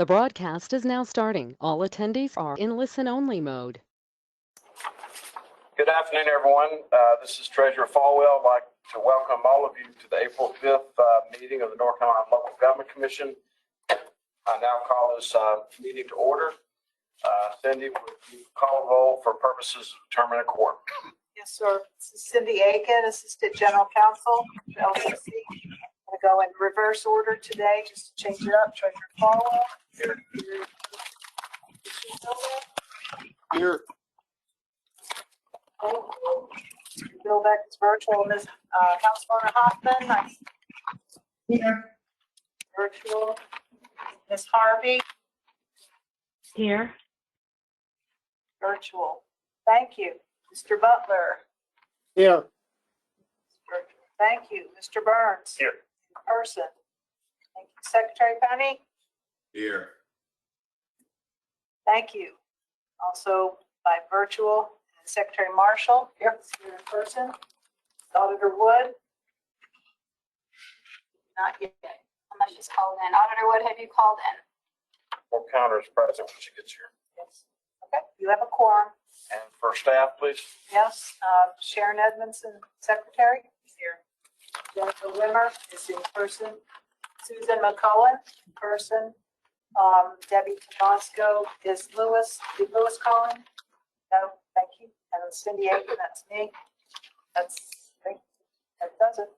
The broadcast is now starting. All attendees are in listen-only mode. Good afternoon, everyone. This is Treasurer Falwell. I'd like to welcome all of you to the April 5th meeting of the North Carolina Local Government Commission. I now call this meeting to order. Cindy, would you call the roll for purposes of determining quorum? Yes, sir. This is Cindy Aiken, Assistant General Counsel, LCC. I'm going to go in reverse order today just to change it up. Treasurer Falwell. Here. Bill Beck is virtual. Ms. Councilwoman Hoffman. Here. Virtual. Ms. Harvey. Here. Virtual. Thank you. Mr. Butler. Here. Virtual. Thank you. Mr. Burns. Here. In person. Thank you. Secretary Penny. Here. Thank you. Also by virtual, Secretary Marshall. Here in person. Auditor Wood. Not yet. Unless she's called in. Auditor Wood, have you called in? Or counter is present when she gets here. Yes. Okay, you have a quorum. And for staff, please. Yes, Sharon Edmondson, Secretary, is here. Jennifer Wimmer is in person. Susan McCullen, in person. Debbie Tabasco, is Lewis calling? No, thank you. And Cindy Aiken, that's me. That does it.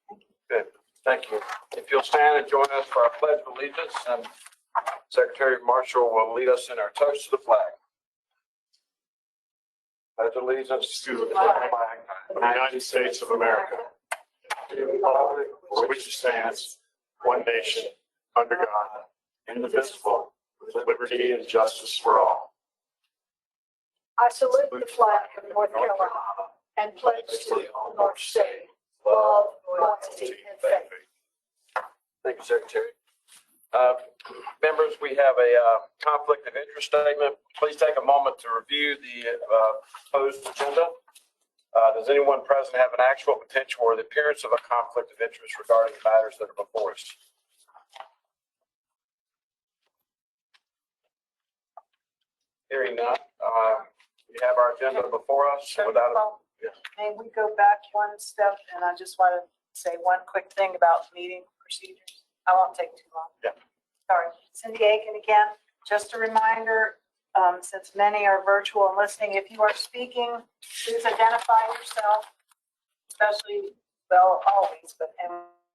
Thank you. Good. Thank you. If you'll stand and join us for our Pledge of Allegiance, and Secretary Marshall will lead us in our toast to the flag. Pledge allegiance to the flag of the United States of America, to the republic for which it stands, one nation, under God, indivisible, with liberty and justice for all. I salute the flag of North Carolina and pledge to the North State love, loyalty, and faith. Thank you, Secretary. Members, we have a conflict of interest statement. Please take a moment to review the proposed agenda. Does anyone present have an actual potential or the appearance of a conflict of interest regarding the matters that are before us? Hearing none, we have our agenda before us. Without May we go back one step, and I just want to say one quick thing about meeting procedures. I won't take too long. Yeah. Sorry. Cindy Aiken again. Just a reminder, since many are virtual and listening, if you are speaking, please identify yourself, especially, well, always, but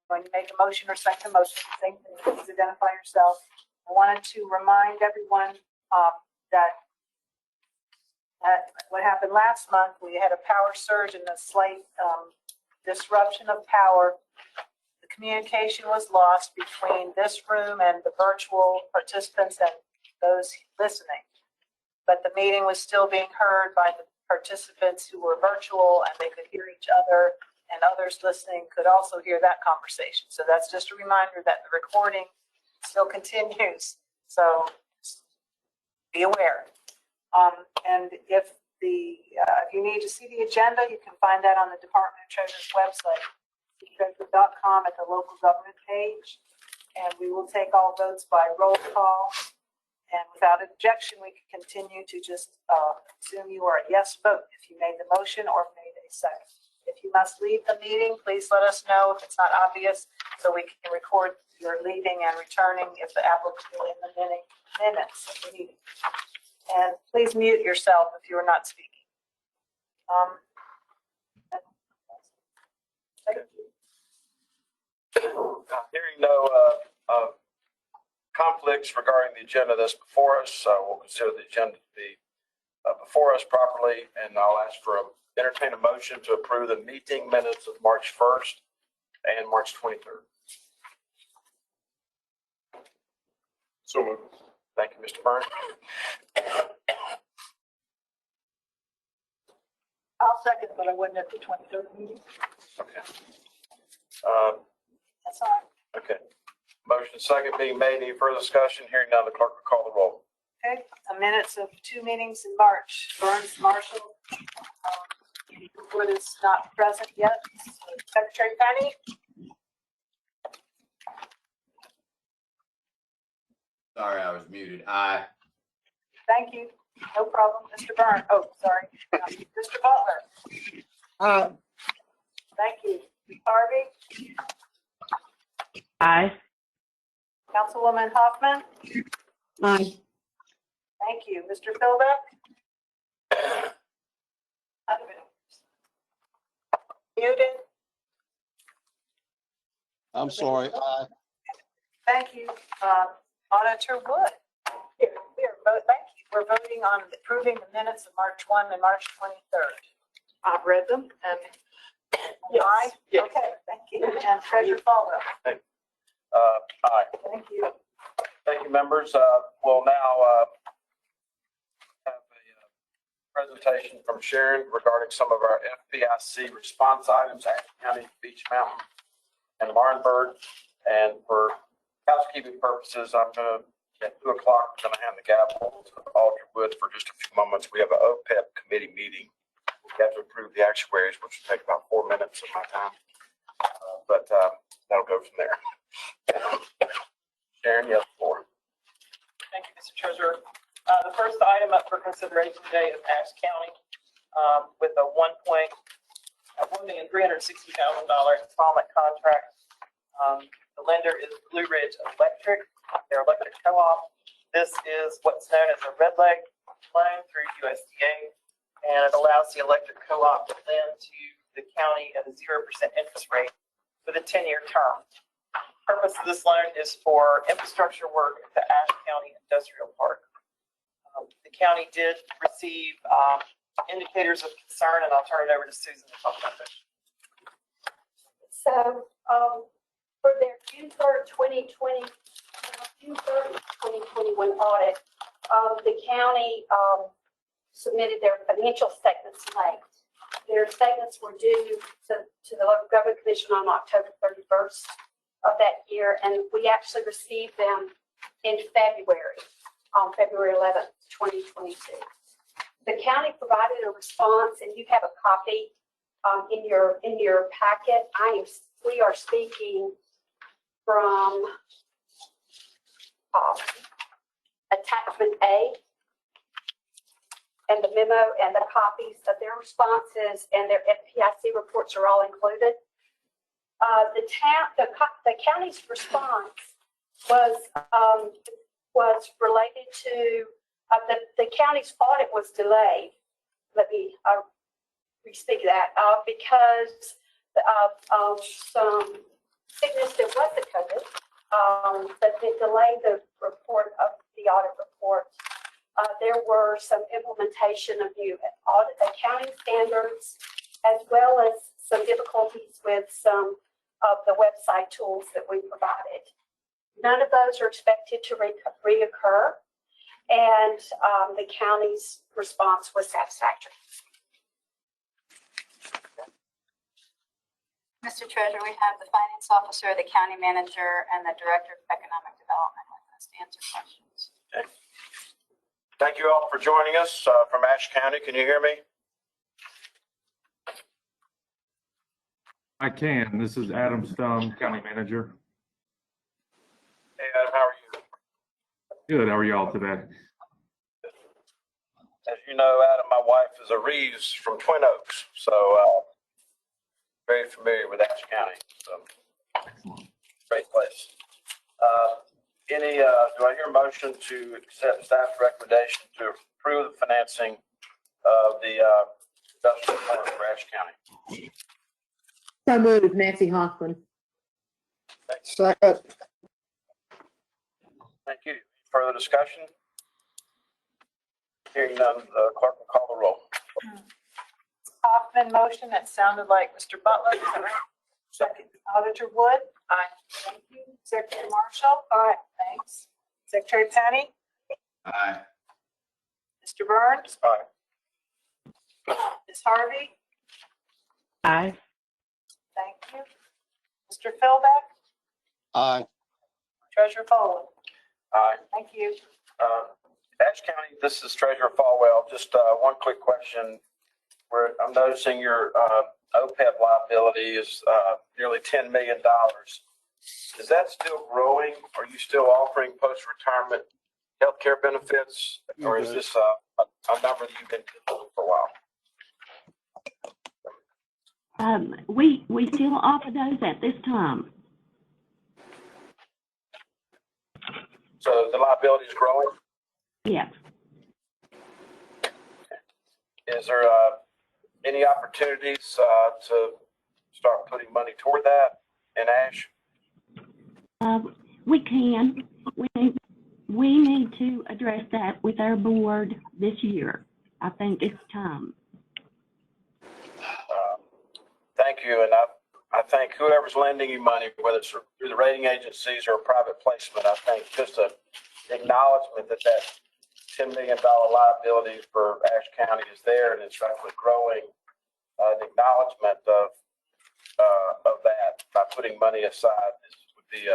when you make a motion or second motion, same thing, please identify yourself. I wanted to remind everyone that what happened last month, we had a power surge and a slight disruption of power. The communication was lost between this room and the virtual participants and those listening. But the meeting was still being heard by the participants who were virtual, and they could hear each other, and others listening could also hear that conversation. So that's just a reminder that the recording still continues. So be aware. And if you need to see the agenda, you can find that on the Department of Treasury's website, treasurer.com, at the local government page. And we will take all votes by roll call. And without objection, we can continue to just assume you are a yes vote if you made the motion or made a second. If you must leave the meeting, please let us know if it's not obvious so we can record your leaving and returning if the applicable in the minutes of the meeting. And please mute yourself if you are not speaking. Hearing no conflicts regarding the agenda that's before us, we'll consider the agenda to be before us properly, and I'll ask for entertain a motion to approve the meeting minutes of March 1st and March 23rd. So moved. Thank you, Mr. Burns. I'll second, but I wasn't at the 23rd meeting. Okay. That's all right. Okay. Motion second being made. Any further discussion? Hearing none, the clerk will call the roll. Okay. The minutes of 2 meetings in March. Burns, Marshall. Wood is not present yet. Secretary Penny. Sorry, I was muted. Aye. Thank you. No problem. Mr. Byrne. Oh, sorry. Mr. Butler. Thank you. Harvey. Aye. Councilwoman Hoffman. Aye. Thank you. Mr. Philbeck. Muted. I'm sorry, aye. Thank you. Auditor Wood. Here, thank you. We're voting on approving the minutes of March 1 and March 23rd. I've read them and. Aye? Yes. Okay, thank you. And Treasurer Falwell. Aye. Thank you. Thank you, members. We'll now have a presentation from Sharon regarding some of our FPIC response items, Ashe County, Beach Mountain, and Martinburg. And for housekeeping purposes, I'm going to, at 2 o'clock, I'm going to hand the gavel to Alder Wood for just a few moments. We have an OPEB committee meeting. We have to approve the actuaries, which will take about 4 minutes of my time. But that'll go from there. Sharon, you have the floor. Thank you, Mr. Treasurer. The first item up for consideration today is Ashe County with a $1,360,000 installment contract. The lender is Blue Ridge Electric, their electric co-op. This is what's known as a red leg loan through USDA, and it allows the electric co-op to lend to the county at a 0% interest rate with a 10-year term. The purpose of this loan is for infrastructure work at the Ashe County Industrial Park. The county did receive indicators of concern, and I'll turn it over to Susan to talk about this. So, for their June 3rd, 2021 audit, the county submitted their financial statements late. Their statements were due to the Local Government Commission on October 31st of that year, and we actually received them in February, on February 11th, 2022. The county provided a response, and you have a copy in your packet. We are speaking from attachment A, and the memo and the copies of their responses and their FPIC reports are all included. The county's response was related to the county's audit was delayed. Let me respeak that because of some sickness that was the COVID, but it delayed the report of the audit report. There were some implementation of new audit accounting standards, as well as some difficulties with some of the website tools that we provided. None of those are expected to reoccur, and the county's response was satisfactory. Mr. Treasurer, we have the finance officer, the county manager, and the director of economic development with us to answer questions. Okay. Thank you all for joining us from Ashe County. Can you hear me? I can. This is Adam Stone, County Manager. Hey, Adam, how are you? Good. How are y'all today? As you know, Adam, my wife is a Reeves from Twin Oaks, so very familiar with Ashe County. So Excellent. great place. Do I hear a motion to accept staff recommendation to approve the financing of the industrial park for Ashe County? So moved, Nancy Hoffman. Second. Thank you. Further discussion? Hearing none, the clerk will call the roll. Hoffman motion, that sounded like Mr. Butler. Second. Auditor Wood? Aye. Thank you. Secretary Marshall? Aye. Thanks. Secretary Penny? Aye. Mr. Burns? Aye. Ms. Harvey? Aye. Thank you. Mr. Philbeck? Aye. Treasurer Folwell? Aye. Thank you. Ashe County, this is Treasurer Falwell. Just one quick question. I'm noticing your OPEB liability is nearly $10 million. Is that still growing? Are you still offering post-retirement healthcare benefits? Or is this a number that you've been doing for a while? We still offer those at this time. So the liability is growing? Yes. Is there any opportunities to start putting money toward that in Ash? We can. We need to address that with our board this year. I think it's time. Thank you, and I think whoever's lending you money, whether it's through the rating agencies or private placement, I think just an acknowledgement that $10 million liability for Ashe County is there and it's rapidly growing, an acknowledgement of that by putting money aside would be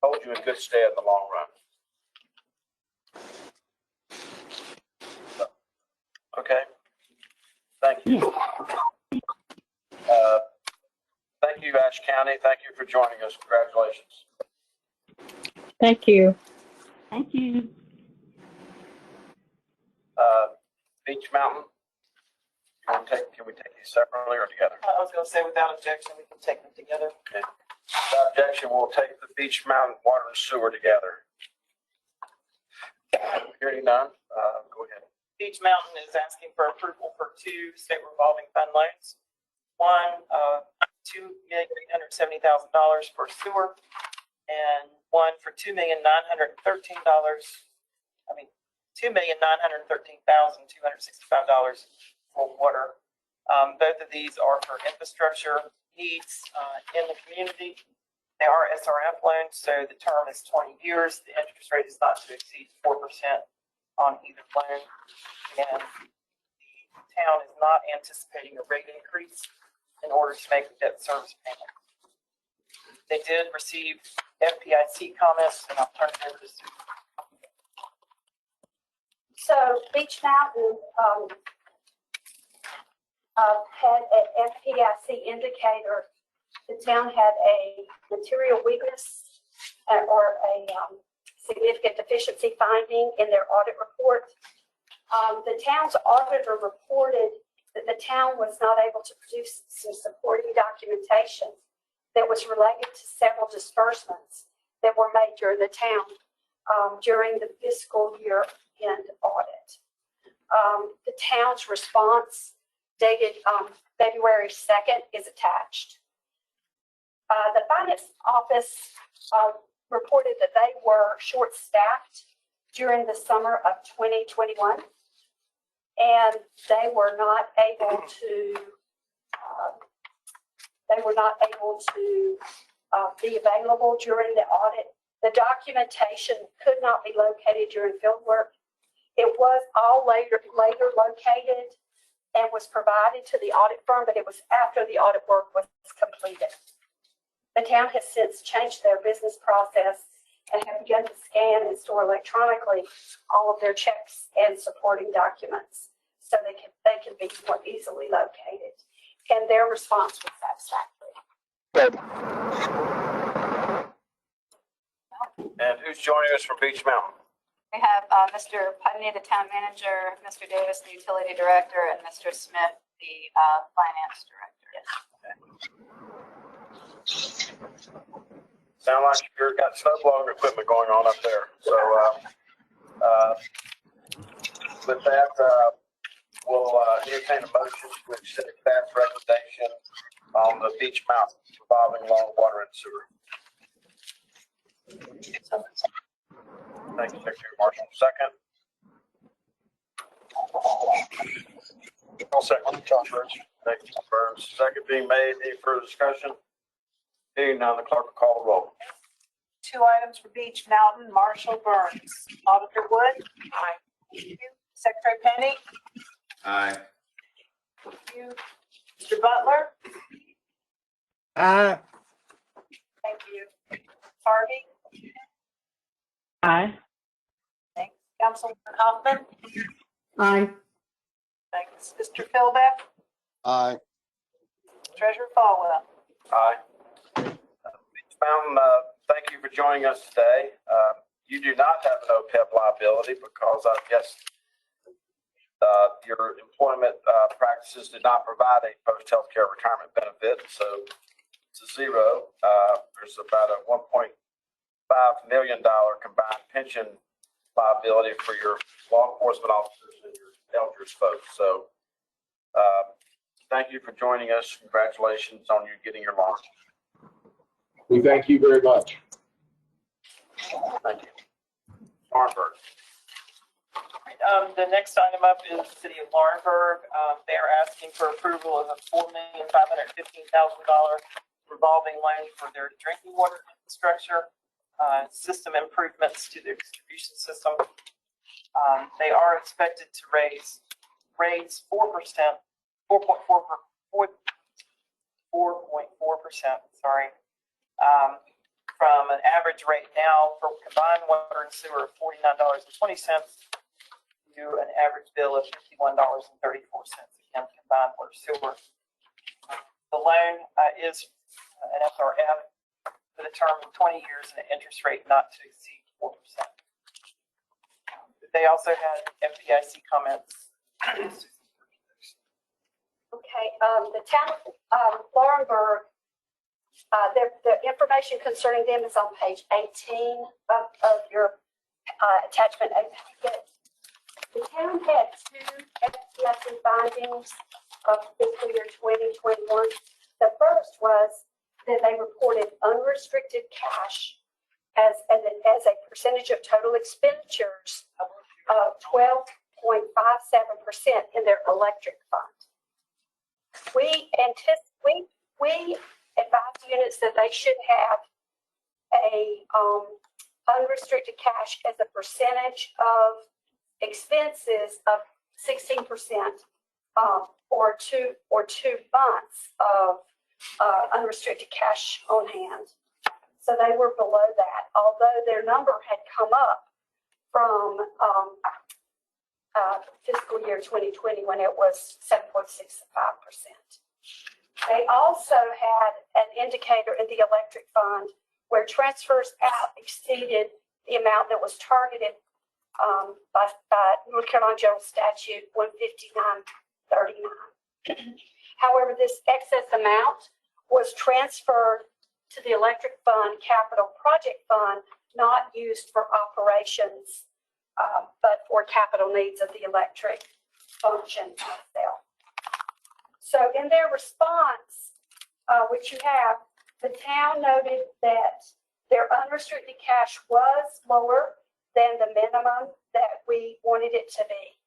hold you in good stead in the long run. Okay. Thank you. Thank you, Ashe County. Thank you for joining us. Congratulations. Thank you. Thank you. Beach Mountain. Can we take these separately or together? I was going to say, without objection, we can take them together. Okay. Without objection, we'll take the Beach Mountain water and sewer together. Hearing none, go ahead. Beach Mountain is asking for approval for 2 state revolving fund loans. One, $2,870,000 for sewer, and one for $2,913,216,265 for water. Both of these are for infrastructure needs in the community. They are SRF loans, so the term is 20 years. The interest rate is not to exceed 4% on either loan, and the town is not anticipating a rate increase in order to make the debt service payment. They did receive FPIC comments, and I'll turn it over to Sue. So Beach Mountain had an FPIC indicator. The town had a material weakness or a significant deficiency finding in their audit report. The town's auditor reported that the town was not able to produce some supporting documentation that was related to several disbursements that were made during the town during the fiscal year end audit. The town's response dated February 2nd is attached. The finance office reported that they were short-staffed during the summer of 2021, and they were not able to be available during the audit. The documentation could not be located during field work. It was all later located and was provided to the audit firm, but it was after the audit work was completed. The town has since changed their business process and have begun to scan and store electronically all of their checks and supporting documents so they can be more easily located. And their response was satisfactory. And who's joining us from Beach Mountain? We have Mr. Putney, the town manager, Mr. Davis, the utility director, and Mr. Smith, the finance director. Sound like you've got snowblowing equipment going on up there. So with that, we'll entertain a motion to accept staff's recommendation on the Beach Mountain revolving loan water and sewer. Thank you, Secretary Marshall. Second. I'll second. John Burns. Thank you, John Burns. Second being made. Any further discussion? Hearing none, the clerk will call the roll. 2 items for Beach Mountain. Marshall, Burns. Auditor Wood. Aye. Thank you. Secretary Penny. Aye. Thank you. Mr. Butler. Aye. Thank you. Harvey. Aye. Thanks. Councilman Hoffman. Aye. Thanks. Mr. Philbeck. Aye. Treasurer Falwell. Aye. Beach Ma'am, thank you for joining us today. You do not have an OPEB liability because I guess your employment practices did not provide a post-healthcare retirement benefit, so it's a zero. There's about a $1.5 million combined pension liability for your law enforcement officers and your elders folks. So thank you for joining us. Congratulations on you getting your launch. We thank you very much. Thank you. Marburg. The next item up is the City of Laurinburg. They are asking for approval of a $4,515,000 revolving loan for their drinking water infrastructure, system improvements to their distribution system. They are expected to raise 4%, 4.4%, sorry, from an average rate now for combined water and sewer of $49.20 to an average bill of $51.34, again, combined water sewer. The loan is an SRF for the term of 20 years and an interest rate not to exceed 4%. They also had FDIC comments. Okay, the town of Laurinburg, the information concerning them is on page 18 of your attachment A packet. The town had two FDIC findings of fiscal year 2021. The first was that they reported unrestricted cash as a percentage of total expenditures of 12.57% in their electric fund. We advised units that they should have a unrestricted cash as a percentage of expenses of 16%, or two months of unrestricted cash on hand. So they were below that, although their number had come up from fiscal year 2020 when it was 7.65%. They also had an indicator in the electric fund where transfers out exceeded the amount that was targeted by North Carolina General Statute 15939. However, this excess amount was transferred to the electric fund capital project fund, not used for operations, but for capital needs of the electric function itself. So in their response, which you have, the town noted that their unrestricted cash was lower than the minimum that we wanted it to be,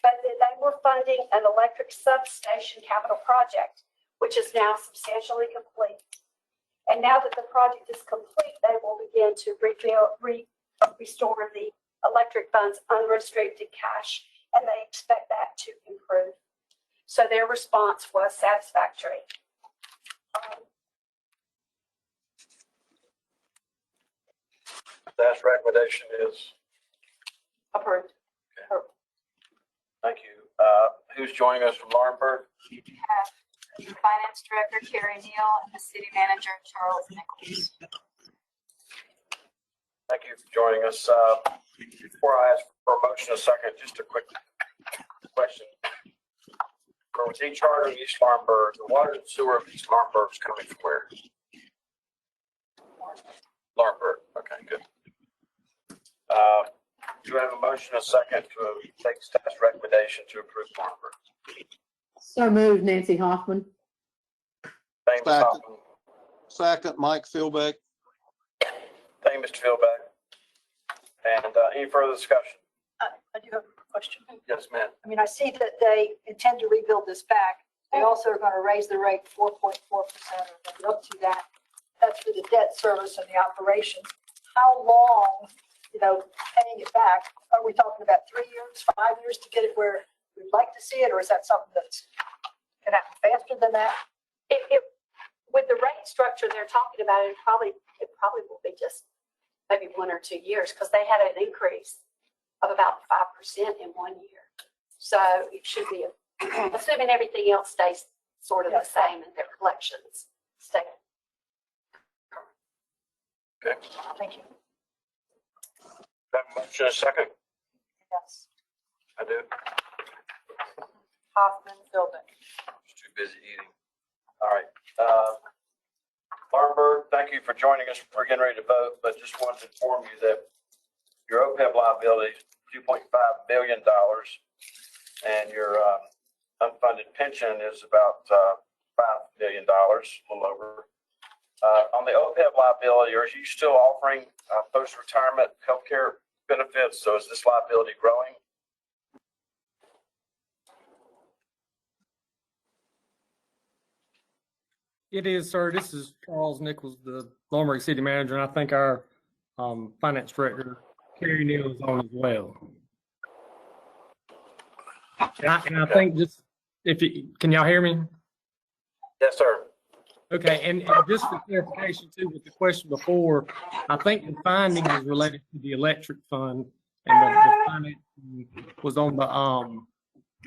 but that they were funding an electric substation capital project, which is now substantially complete. And now that the project is complete, they will begin to restore the electric fund's unrestricted cash, and they expect that to improve. So their response was satisfactory. Staff's recommendation is Approved. okay. Thank you. Who's joining us from Laurinburg? We have the Finance Director, Carrie Neal, and the City Manager, Charles Nichols. Thank you for joining us. Before I ask for a motion, a second, just a quick question. For East Charter and East Laurinburg, the water and sewer of East Laurinburg is coming from where? Laurinburg. Okay, good. Do I have a motion, a second, to take staff's recommendation to approve Laurinburg? So moved, Nancy Hoffman. Thank you, Ms. Second. Hoffman. Second, Mike Philbeck. Thank you, Mr. Philbeck. And any further discussion? I do have a question. Yes, ma'am. I mean, I see that they intend to rebuild this back. They also are going to raise the rate 4.4% or up to that. That's for the debt service and the operations. How long, paying it back? Are we talking about 3 years, 5 years to get it where we'd like to see it? Or is that something that's can happen faster than that? With the rate structure they're talking about, it probably will be just maybe 1 or 2 years, because they had an increase of about 5% in 1 year. So it should be, assuming everything else stays sort of the same and their collections stay. Okay. Thank you. Have a motion and a second? Yes. I do. Hoffman, Philbeck. Just too busy eating. All right. Barnberg, thank you for joining us. We're getting ready to vote, but just wanted to inform you that your OPEB liability is $2.5 billion, and your unfunded pension is about $5 million, a little over. On the OPEB liability, are you still offering post-retirement healthcare benefits? So is this liability growing? It is, sir. This is Charles Nichols, the Lombard City Manager, and I think our Finance Director, Kerry Neal, is on as well. And I think just, can y'all hear me? Yes, sir. Okay, and just for clarification too, with the question before, I think the finding is related to the electric fund, and the financing was on the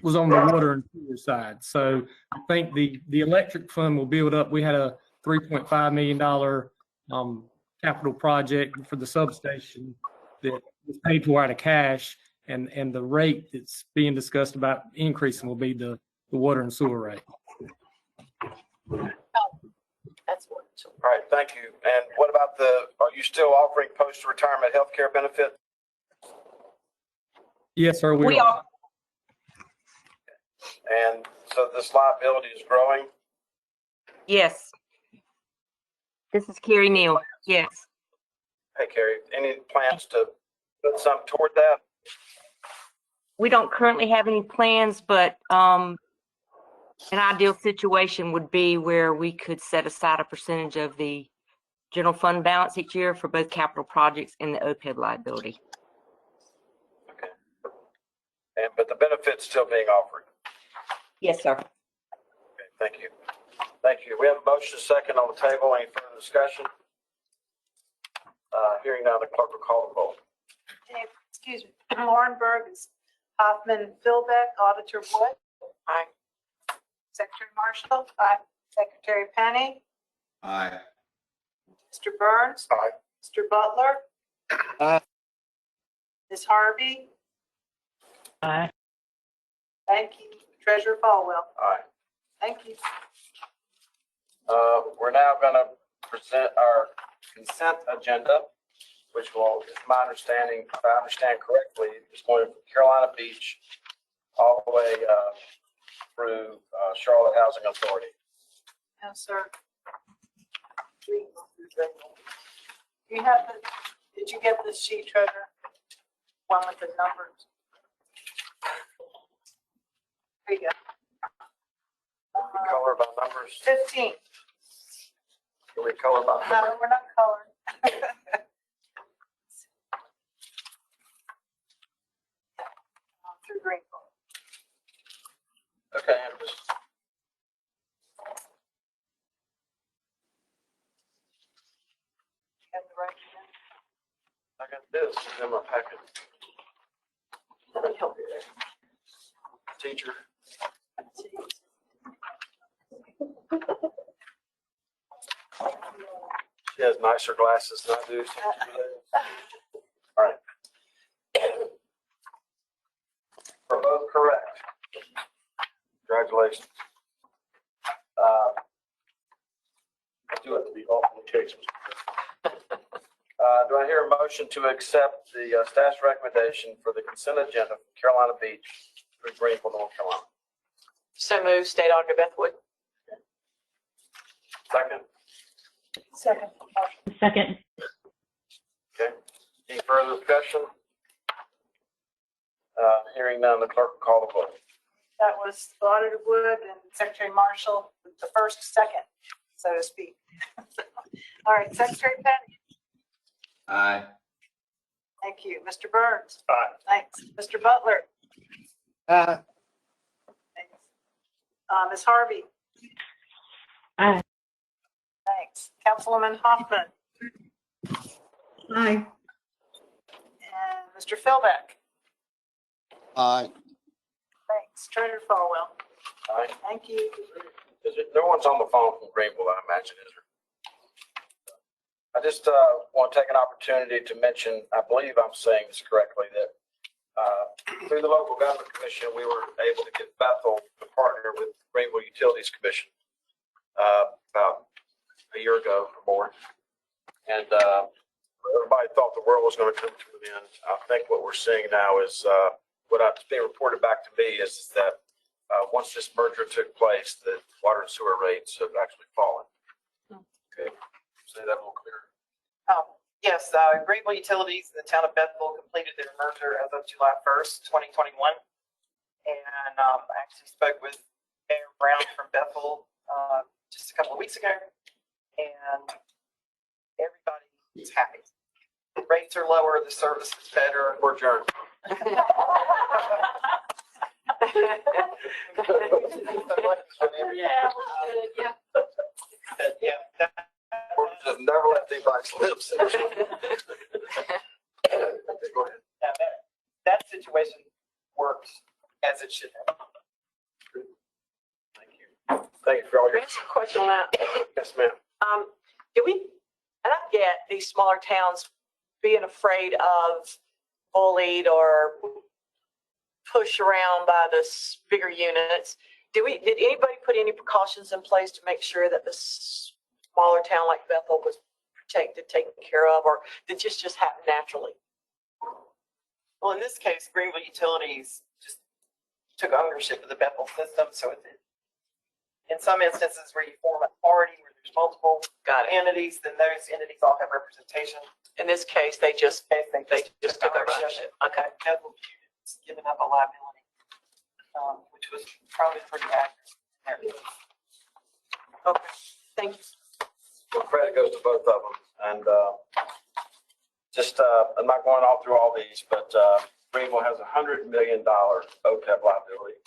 water and sewer side. So I think the electric fund will build up. We had a $3.5 million capital project for the substation that was paid for out of cash, and the rate that's being discussed about increasing will be the water and sewer rate. That's what. All right, thank you. And what about are you still offering post-retirement healthcare benefits? Yes, sir, we are. And so this liability is growing? Yes. This is Kerry Neal. Yes. Hey, Carrie, any plans to put some toward that? We don't currently have any plans, but an ideal situation would be where we could set aside a percentage of the general fund balance each year for both capital projects and the OPEB liability. Okay. But the benefit's still being offered? Yes, sir. Okay, thank you. Thank you. We have a motion second on the table. Any further discussion? Hearing now, the clerk will call the roll. Excuse me. Laurenberg is Hoffman, Philbeck, Auditor Wood. Aye. Secretary Marshall. Aye. Secretary Penny. Aye. Mr. Burns. Aye. Mr. Butler. Aye. Ms. Harvey. Aye. Thank you. Treasurer Falwell. Aye. Thank you. We're now going to present our consent agenda, which will, is my understanding, if I understand correctly, is going from Carolina Beach all the way through Charlotte Housing Authority. No, sir. You have did you get this sheet, Treasurer? One with the numbers. There you go. Color by numbers. 15. Can we color by No, numbers? we're not colored. Through green. Okay. I'm just- Got the right I got this in my packet. Let me help you there. Teacher. She has nicer glasses than I do. All right. We're both correct. Congratulations. I do have to be off the case. Do I hear a motion to accept the staff's recommendation for the consent agenda from Carolina Beach through Greenville, North Carolina? So moved, State Auditor Beth Wood. Second? Second. Second. Okay. Any further discussion? Hearing none, the clerk will call the vote. That was Auditor Wood and Secretary Marshall, the first, second, so to speak. All right, Secretary Penny. Aye. Thank you. Mr. Burns. Aye. Thanks. Mr. Butler. Aye. Thanks. Ms. Harvey. Aye. Thanks. Councilwoman Hoffman Aye. and Mr. Philbeck. Aye. Thanks. Treasurer Falwell. Aye. Thank you. No one's on the phone from Greenville, I imagine, is there? I just want to take an opportunity to mention, I believe I'm saying this correctly, that through the local government commission, we were able to get Bethel to partner with Greenville Utilities Commission about a year ago or more. And everybody thought the world was going to come to an end. I think what we're seeing now is what's being reported back to me is that once this merger took place, the water and sewer rates have actually fallen. Okay, say that a little clearer. Yes, Greenville Utilities and the town of Bethel completed their merger as of July 1st, 2021. And I actually spoke with Mayor Brown from Bethel just a couple of weeks ago, and everybody is happy. The rates are lower, the service is better. We're adjourned. Just never let these like slips. Go ahead. Yeah, that situation works as it should have. Thank you. Thank you for all your. Answer a question on that. Yes, ma'am. Do we, and I get these smaller towns being afraid of bullied or pushed around by the bigger units. Did anybody put any precautions in place to make sure that the smaller town like Bethel was protected, taken care of, or did this just happen naturally? Well, in this case, Greenville Utilities just took ownership of the Bethel system. So in some instances where you form a party where there's multiple entities, then those entities all have representation. In this case, they just took ownership. ownership. Okay. Bethel was giving up a liability, which was probably pretty accurate. Okay. Thank you. Well, credit goes to both of them. And I'm not going all through all these, but Greenville has $100 million OPEB liability.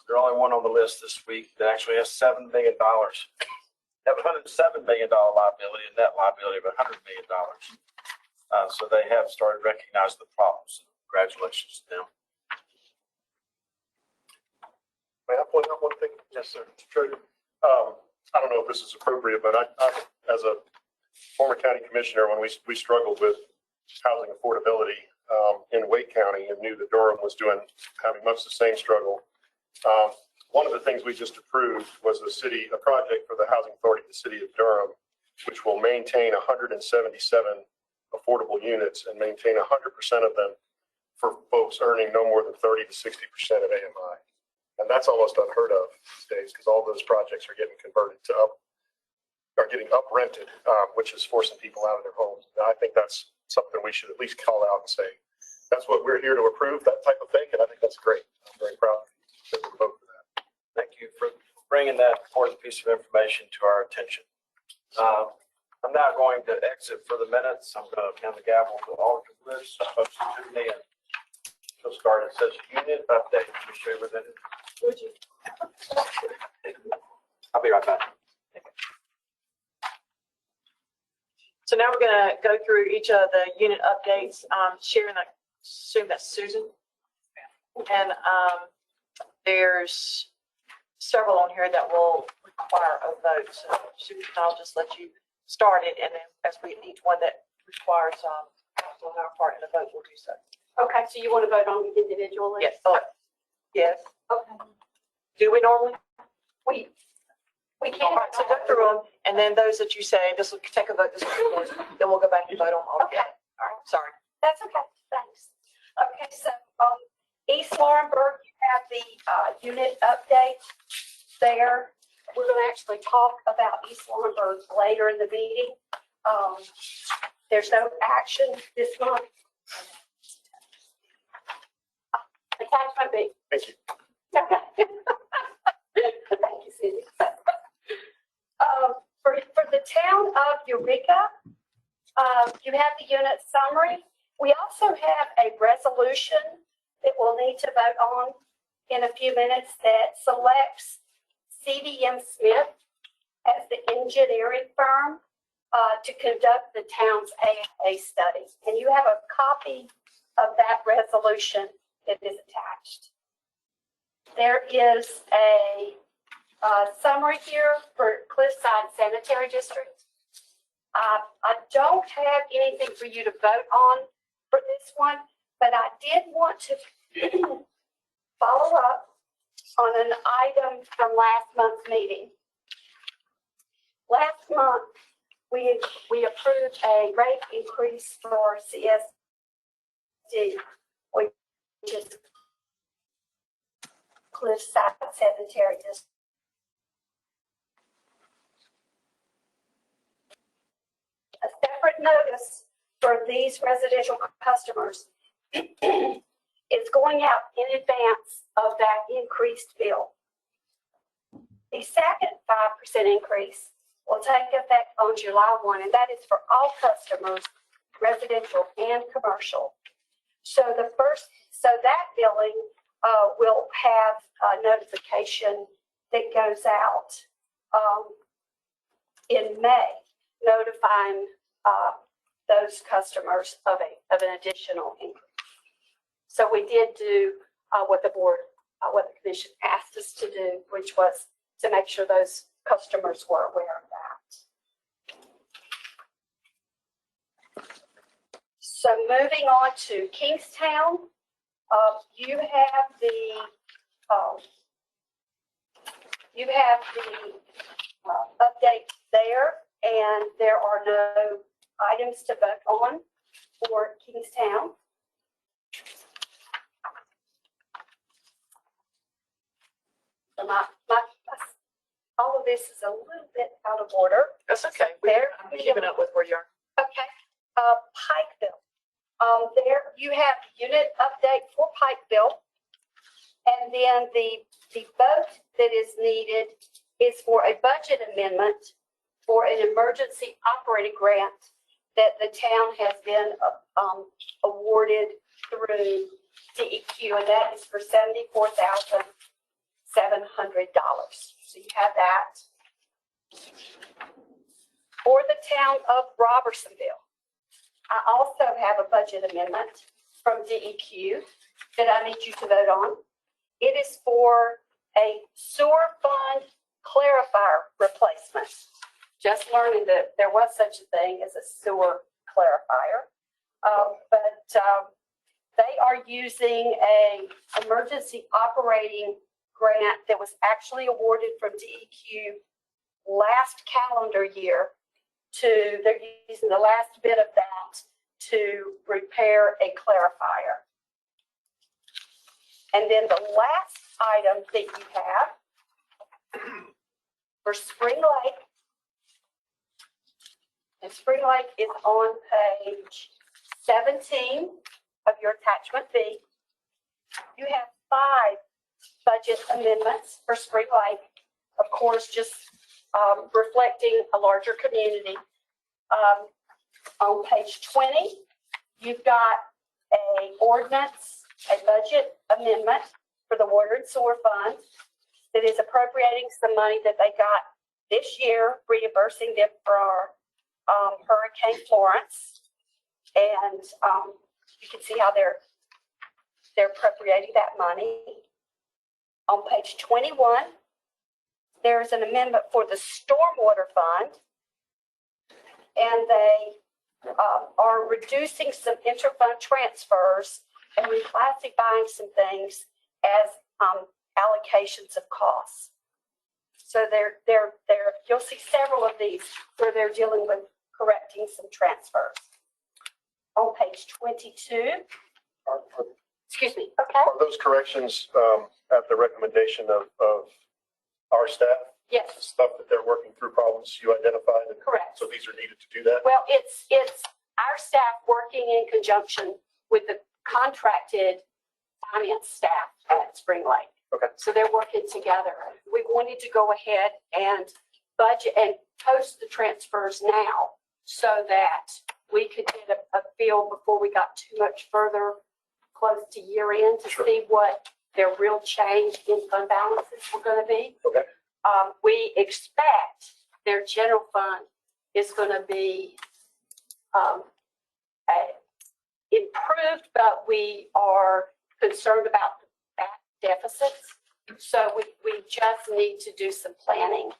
They're only one on the list this week that actually has $7 million. They have a $107 million liability and net liability of $100 million. So they have started recognizing the problems. Congratulations to them. May I point out one thing? Yes, sir. Treasurer. I don't know if this is appropriate, but I as a former county commissioner, when we struggled with housing affordability in Wake County and knew that Durham was having much the same struggle. One of the things we just approved was a project for the Housing Authority of the City of Durham, which will maintain 177 affordable units and maintain 100% of them for folks earning no more than 30 to 60% of AMI. And that's almost unheard of these days because all those projects are getting converted to getting up rented, which is forcing people out of their homes. And I think that's something we should at least call out and say, that's what we're here to approve, that type of thing. And I think that's great. I'm very proud that we vote for that. Thank you for bringing that important piece of information to our attention. I'm now going to exit for the minutes. I'm going to hand the gavel to Alderman Lewis. Folks to me, and she'll start. It says unit update. Let me show you what that is. Would you? I'll be right back. So now we're going to go through each of the unit updates. Sharon, I assume that's Susan. And there's several on here that will require a vote. So Susan, I'll just let you start it, and then as we each one that requires on our part in a vote, we'll do so. Okay, so you want to vote on it individually? Yes. Yes. Okay. Do we normally? We can. All right, so go through them, and then those that you say, this will take a vote, this will be yours, then we'll go back and vote on all. Okay. All right, sorry. That's okay, thanks. Okay, so East Laurinburg, you have the unit update there. We're going to actually talk about East Laurinburg later in the meeting. There's no action this month. Attachment B. Thank you. Okay. Thank you, Cindy. For the town of Eureka, you have the unit summary. We also have a resolution that we'll need to vote on in a few minutes that selects CDM Smith as the engineering firm to conduct the town's AMA study. And you have a copy of that resolution that is attached. There is a summary here for Cliffside Sanitary District. I don't have anything for you to vote on for this one, but I did want to follow up on an item from last month's meeting. Last month, we approved a rate increase for CSD, which is Cliffside Cemetery District. A separate notice for these residential customers is going out in advance of that increased bill. The second 5% increase will take effect on July 1, and that is for all customers, residential and commercial. So that billing will have a notification that goes out in May, notifying those customers of an additional increase. So we did do what the commission asked us to do, which was to make sure those customers were aware of that. So moving on to Kingstown, you have the update there, and there are no items to vote on for Kingstown. So all of this is a little bit out of order. That's okay. I'm keeping up with where you are. Okay. Pikeville. There you have unit update for Pikeville. And then the vote that is needed is for a budget amendment for an emergency operating grant that the town has been awarded through DEQ, and that is for $74,700. So you have that. For the town of Robertsonville, I also have a budget amendment from DEQ that I need you to vote on. It is for a sewer fund clarifier replacement. Just learning that there was such a thing as a sewer clarifier. They are using an emergency operating grant that was actually awarded from DEQ last calendar year they're using the last bit of that to repair a clarifier. And then the last item that you have for Spring Lake, and Spring Lake is on page 17 of your attachment B. You have 5 budget amendments for Spring Lake, of course, just reflecting a larger community. On page 20, you've got a budget amendment for the water and sewer fund that is appropriating some money that they got this year, reimbursing them for Hurricane Florence. And you can see how they're appropriating that money. On page 21, there's an amendment for the Stormwater Fund, and they are reducing some interfund transfers and reclassifying some things as allocations of costs. So you'll see several of these where they're dealing with correcting some transfers. On page 22, excuse me, okay. Are those corrections at the recommendation of our staff? Yes. Stuff that they're working through, problems you identified? Correct. So these are needed to do that? Well, it's our staff working in conjunction with the contracted finance staff at Spring Lake. Okay. So they're working together. We wanted to go ahead and budget and post the transfers now so that we could get a feel before we got too much further close to year end to see what their real change in fund balances were going to be. Okay. We expect their general fund is going to be improved, but we are concerned about the back deficits. So we just need to do some planning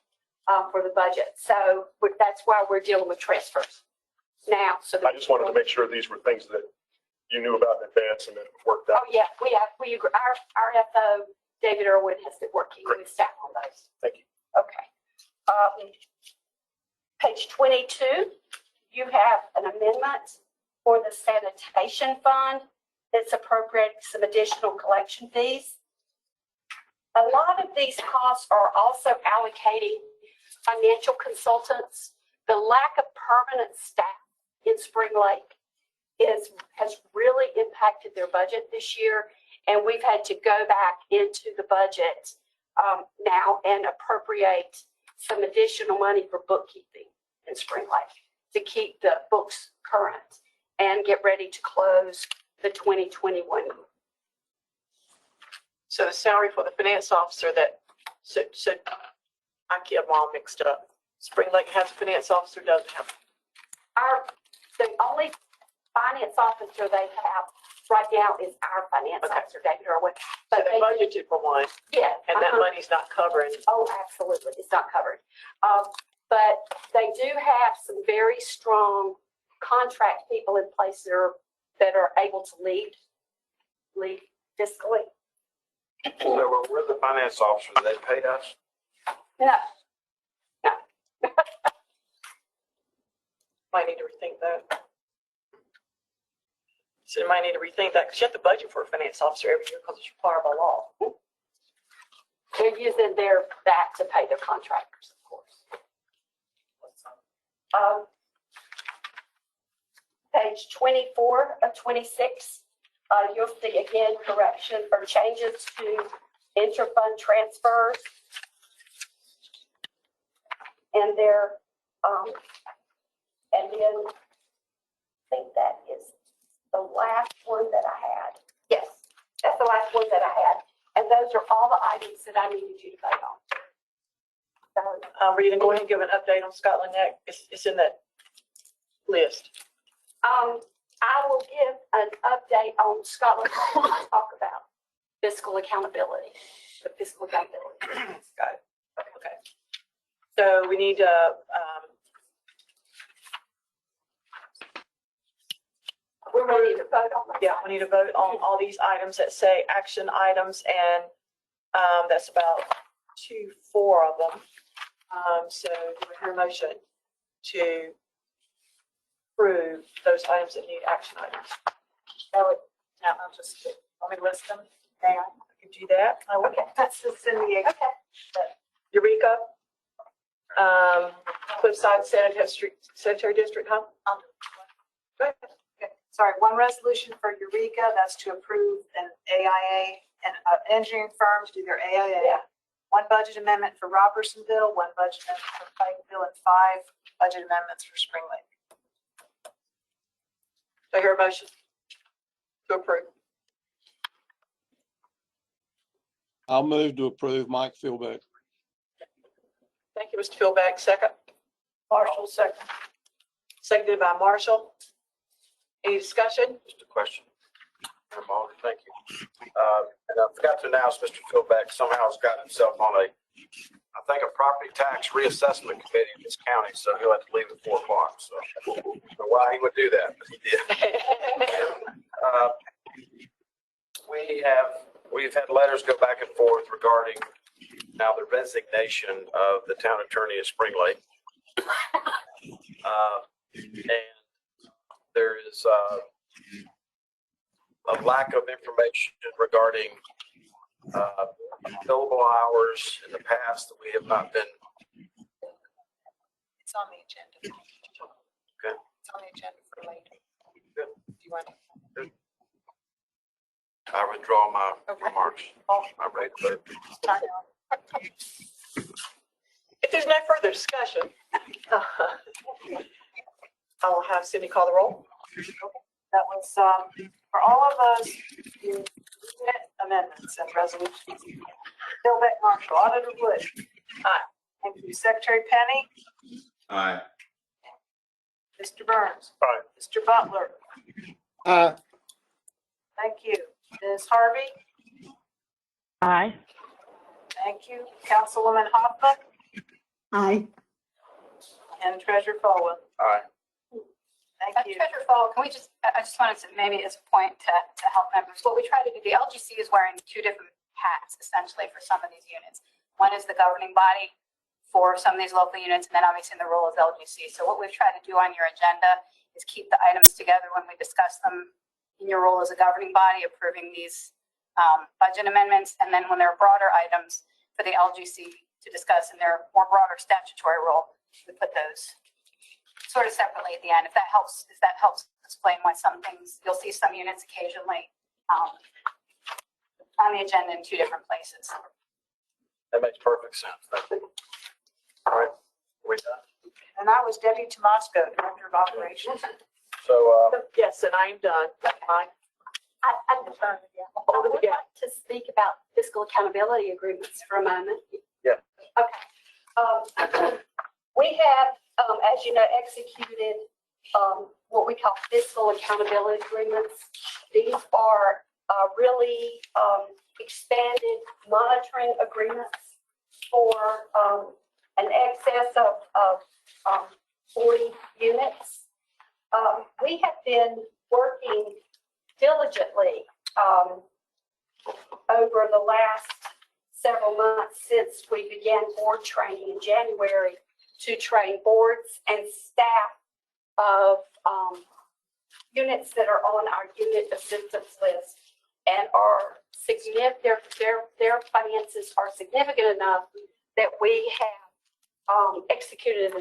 for the budget. So that's why we're dealing with transfers now. So I just wanted to make sure these were things that you knew about in advance and that worked out. Oh, yeah, we agree. Our FO, David Irwin, has been working with staff on those. Thank you. Okay. Page 22, you have an amendment for the sanitation fund. It's appropriating some additional collection fees. A lot of these costs are also allocating financial consultants. The lack of permanent staff in Spring Lake has really impacted their budget this year, and we've had to go back into the budget now and appropriate some additional money for bookkeeping in Spring Lake to keep the books current and get ready to close the 2021 year. So the salary for the finance officer so I get them all mixed up. Spring Lake has a finance officer, doesn't have. The only finance officer they have right now is our finance officer, David Irwin. So they budgeted for one. Yeah. And that money's not covering. Oh, absolutely. It's not covered. But they do have some very strong contract people in place that are able to lead fiscally. So we're the finance officer. They pay us? No. Might need to rethink that. So you might need to rethink that because you have to budget for a finance officer every year because it's required by law. They're using that to pay their contractors, of course. Page 24 of 26, you'll see again correction or changes to interfund transfers. And and then I think that is the last one that I had. Yes, that's the last one that I had. And those are all the items that I needed you to vote on. So, Rita, go ahead and give an update on Scotland Neck. It's in that list. I will give an update on Scotland when I talk about fiscal accountability, the fiscal accountability. Got it. Okay. So we need to, we're ready to vote on that. yeah, we need to vote on all these items that say action items, and that's about 4 of them. So do we hear a motion to approve those items that need action items? Now I'll just, let me list them. Hang on. I can do that. Okay, that's just in the, Eureka, Cliffside Sanitary District, huh? Go ahead. okay, sorry, one resolution for Eureka, that's to approve an AIA and engineering firm to do their AIA. Yeah. One budget amendment for Robertsonville, one budget amendment for Pikeville, and 5 budget amendments for Spring Lake. Do I hear a motion to approve? I'll move to approve. Mike Philbeck. Thank you, Mr. Philbeck. Second? Marshall, second. Seconded by Marshall. Any discussion? Just a question. Madam Auditor, thank you. And I forgot to announce Mr. Philbeck somehow has got himself on I think a property tax reassessment committee in this county, so he'll have to leave at 4 o'clock. So I don't know why he would do that, but he did. We've had letters go back and forth regarding now the resignation of the town attorney of Spring Lake. And there is a lack of information regarding billable hours in the past that we have not been. It's on the agenda. Okay. It's on the agenda for later. Good. Do you want to? I withdraw my remarks. Oh. I'm ready to vote. If there's no further discussion, I will have Cindy call the roll. That was, for all of those amendments and resolutions. Philbeck, Marshall, Auditor Wood. Aye. Thank you. Secretary Penny, Aye. Mr. Burns. Aye. Mr. Butler. Aye. Thank you. Ms. Harvey. Aye. Thank you. Councilwoman Hoffman. Aye. And Treasurer Falwell. Aye. Thank you. Treasurer Fall, can we just, I just wanted to, maybe as a point to help members, what we try to do, the LGC is wearing two different hats essentially for some of these units. One is the governing body for some of these local units, and then obviously in the role of LGC. So what we've tried to do on your agenda is keep the items together when we discuss them in your role as a governing body, approving these budget amendments, and then when there are broader items for the LGC to discuss in their more broader statutory role, we put those sort of separately at the end. If that helps explain why some things, you'll see some units occasionally on the agenda in two different places. That makes perfect sense. Thank you. All right, we done? And that was Debbie Tomasco, Director of Operations. So, Yes, and I'm done. I would like to speak about fiscal accountability agreements for a moment. Yeah. Okay. We have, as you know, executed what we call fiscal accountability agreements. These are really expanded monitoring agreements for an excess of 40 units. We have been working diligently over the last several months since we began board training in January to train boards and staff of units that are on our unit assistance list and are significant. Their finances are significant enough that we have executed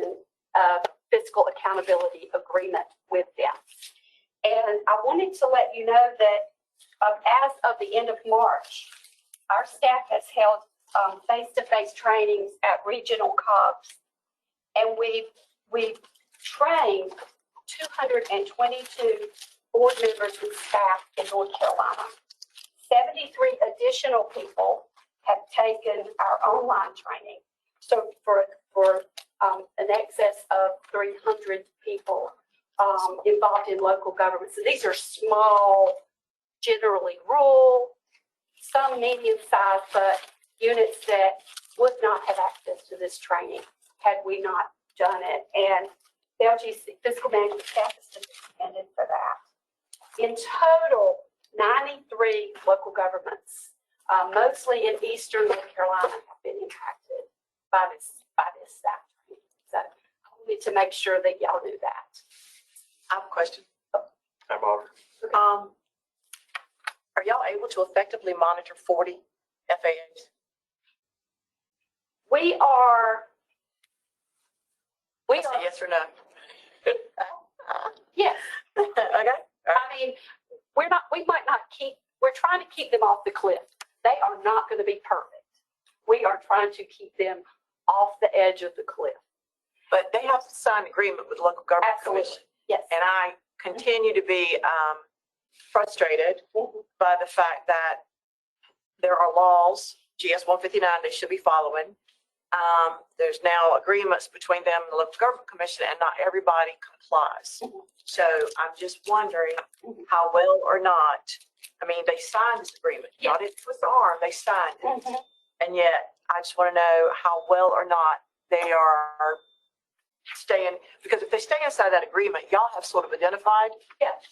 a fiscal accountability agreement with them. And I wanted to let you know that as of the end of March, our staff has held face-to-face trainings at regional COGS, and we've trained 222 board members and staff in North Carolina. 73 additional people have taken our online training. So for an excess of 300 people involved in local government. So these are small, generally rural, some medium-sized, but units that would not have access to this training had we not done it. And the LGC Fiscal Management Staff has been recommended for that. In total, 93 local governments, mostly in eastern North Carolina, have been impacted by this staff training. So I wanted to make sure that y'all knew that. I have a question. I'm over. Are y'all able to effectively monitor 40 FAAs? We are. Yes or no? Yes. Okay. I mean, we're trying to keep them off the cliff. They are not going to be perfect. We are trying to keep them off the edge of the cliff. But they have to sign an agreement with the local government commission. Yes. And I continue to be frustrated by the fact that there are laws, GS 159, they should be following. There's now agreements between them and the local government commission, and not everybody complies. So I'm just wondering how well or not, I mean, they signed this agreement. Y'all didn't twist the arm, they signed it. And yet, I just want to know how well or not they are staying, because if they stay inside that agreement, y'all have sort of identified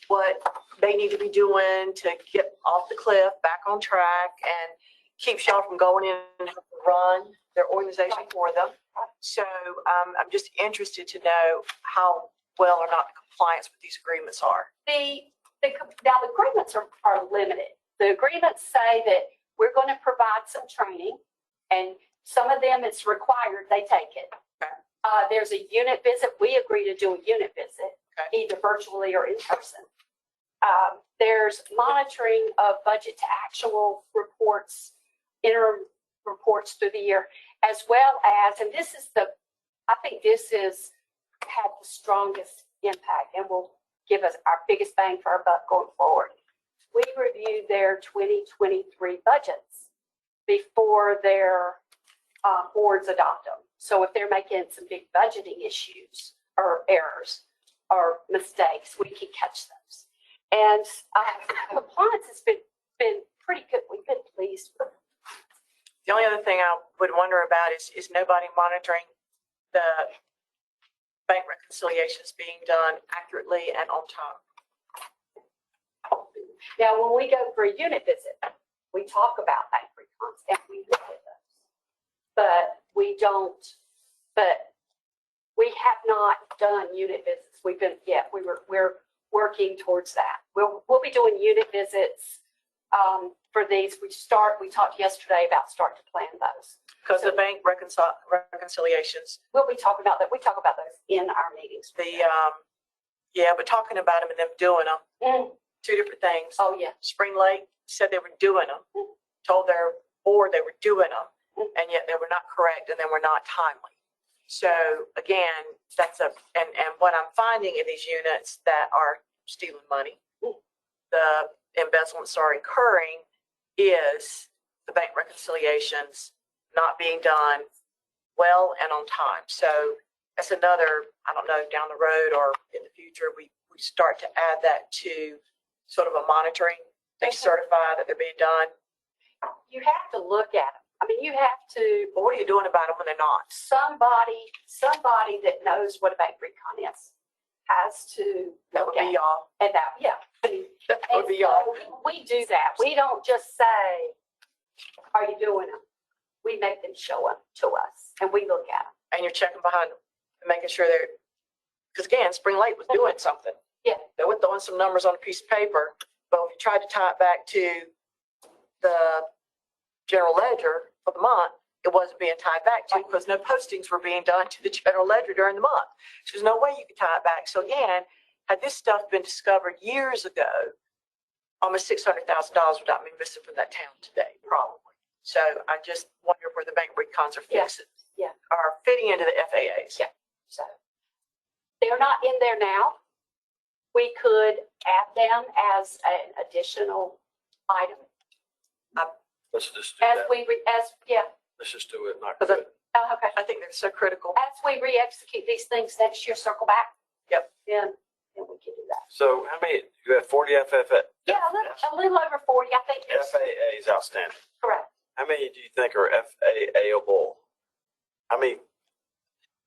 what they need to be doing to get off the cliff, back on track, and keeps y'all from going in and having to run their organization for them. So I'm just interested to know how well or not the compliance with these agreements are. Now the agreements are limited. The agreements say that we're going to provide some training, and some of them it's required they take it. There's a unit visit. We agree to do a unit visit, either virtually or in person. There's monitoring of budget to actual reports, interim reports through the year, as well as, and this is I think this is had the strongest impact and will give us our biggest bang for our buck going forward. We review their 2023 budgets before their boards adopt them. So if they're making some big budgeting issues or errors or mistakes, we can catch those. And compliance has been pretty good. We've been pleased with it. The only other thing I would wonder about is nobody monitoring the bank reconciliations being done accurately and on time. Now, when we go for a unit visit, we talk about bank recons and we look at those. But we don't, but we have not done unit visits. We're working towards that. We'll be doing unit visits for these. We talked yesterday about starting to plan those. Because the bank reconciliations. We'll be talking about that. We talk about those in our meetings. But talking about them and them doing them, two different things. Oh, yeah. Spring Lake said they were doing them, told their board they were doing them, and yet they were not correct and they were not timely. So again, and what I'm finding in these units that are stealing money, the embezzlements are incurring is the bank reconciliations not being done well and on time. So that's another, I don't know, down the road or in the future, we start to add that to sort of a monitoring. They certify that they're being done. You have to look at them. I mean, you have to. But what are you doing about them when they're not? Somebody that knows what a bank recon is has to. That would be y'all. And that, yeah. That would be y'all. We do that. We don't just say, are you doing them? We make them show them to us and we look at them. And you're checking behind them and making sure they're, because again, Spring Lake was doing something. Yeah. They were throwing some numbers on a piece of paper, but if you tried to tie it back to the general ledger for the month, it wasn't being tied back to because no postings were being done to the general ledger during the month. So there's no way you could tie it back. So again, had this stuff been discovered years ago, almost $600,000 would not be missing from that town today, probably. So I just wonder where the bank recons are fixing, are fitting into the FAAs. Yeah. So they're not in there now. We could add them as an additional item. Let's just do that. Let's just do it, not good. Okay. I think they're so critical. As we re-execute these things next year, circle back. Yep. Then we can do that. So how many, you have 40 FFA? Yeah, a little over 40, I think. FAA is outstanding. Correct. How many do you think are FAA-able? I mean,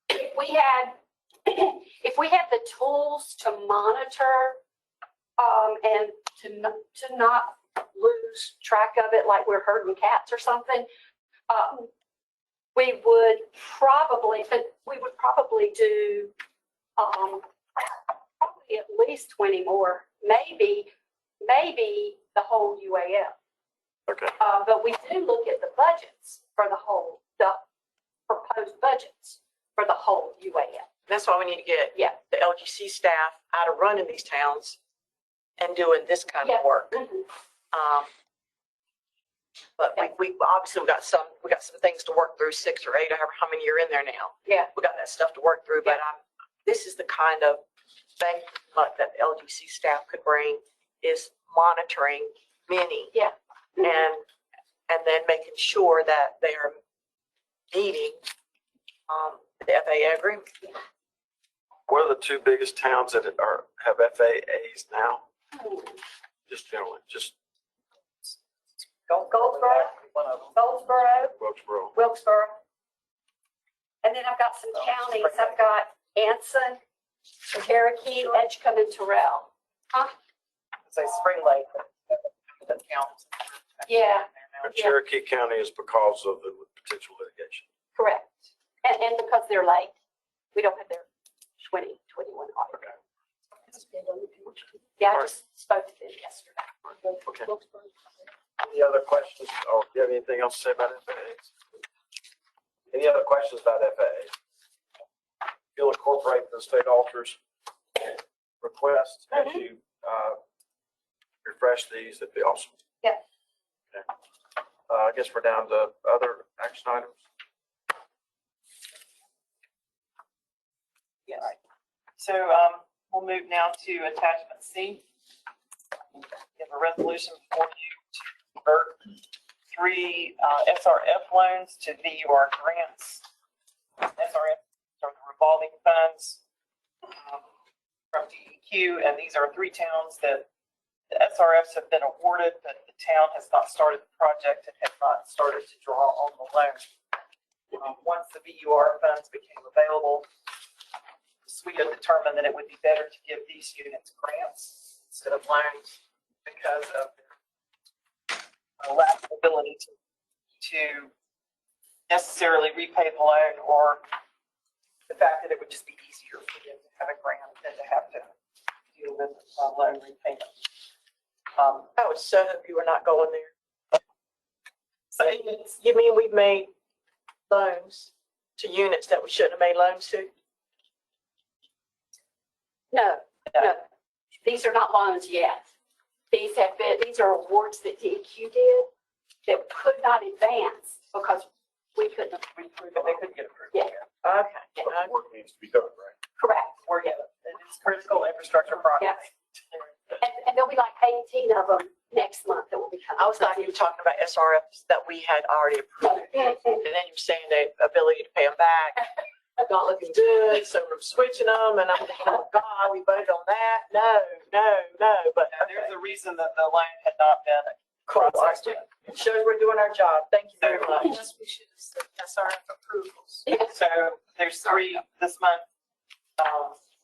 if we had the tools to monitor and to not lose track of it like we're herding cats or something, we would probably do probably at least 20 more, maybe the whole UAF. okay. But we do look at the budgets for the proposed budgets for the whole UAF. That's why we need to get the LGC staff out of running these towns and doing this kind of work. But we obviously we got some things to work through, 6 or 8 or however how many you're in there now. Yeah. We got that stuff to work through, but this is the kind of thing that the LGC staff could bring is monitoring many. Yeah. And then making sure that they are meeting the FAA agreement. What are the 2 biggest towns that have FAAs now? Just generally, just Wilkesboro. And then I've got some counties. I've got Anson, Cherokee, Edgecombe, and Terrell. Say Spring Lake, that counts. Yeah. But Cherokee County is because of the potential litigation. Correct. And because they're late, we don't have their 2021 audit. Okay. Yeah, I just spoke to them yesterday. Okay. Any other questions? Or do you have anything else to say about FAAs? Any other questions about FAAs? If you'll incorporate the state auditor's request as you refresh these, that'd be awesome. Yeah. Okay. I guess we're down to other action items. Yes. So we'll move now to attachment C. You have a resolution before you to convert 3 SRF loans to VUR grants. SRF are the revolving funds from DEQ, and these are 3 towns that the SRFs have been awarded, but the town has not started the project and has not started to draw on the loan. Once the VUR funds became available, SWIA determined that it would be better to give these units grants instead of loans because of their lack of ability to necessarily repay the loan, or the fact that it would just be easier for them to have a grant than to have to deal with loan repayment. I would so hope you were not going there. So You mean we've made loans to units that we shouldn't have made loans to? No, no, these are not loans yet. These are awards that DEQ did that could not advance because we couldn't approve but they couldn't get approved. Yeah. Okay. But the work needs to be done, right? Correct. Or, yeah, it's critical infrastructure projects. And there'll be like 18 of them next month that will be coming. I was thought you were talking about SRFs that we had already approved. And then you were saying the ability to pay them back, not looking good, so we're switching them, and I'm thinking, oh God, we voted on that? No, but. Now, there's a reason that the loan had not been processed yet. Shows we're doing our job. Thank you very much. Yes, we should have said SRF approvals. So there's 3 this month.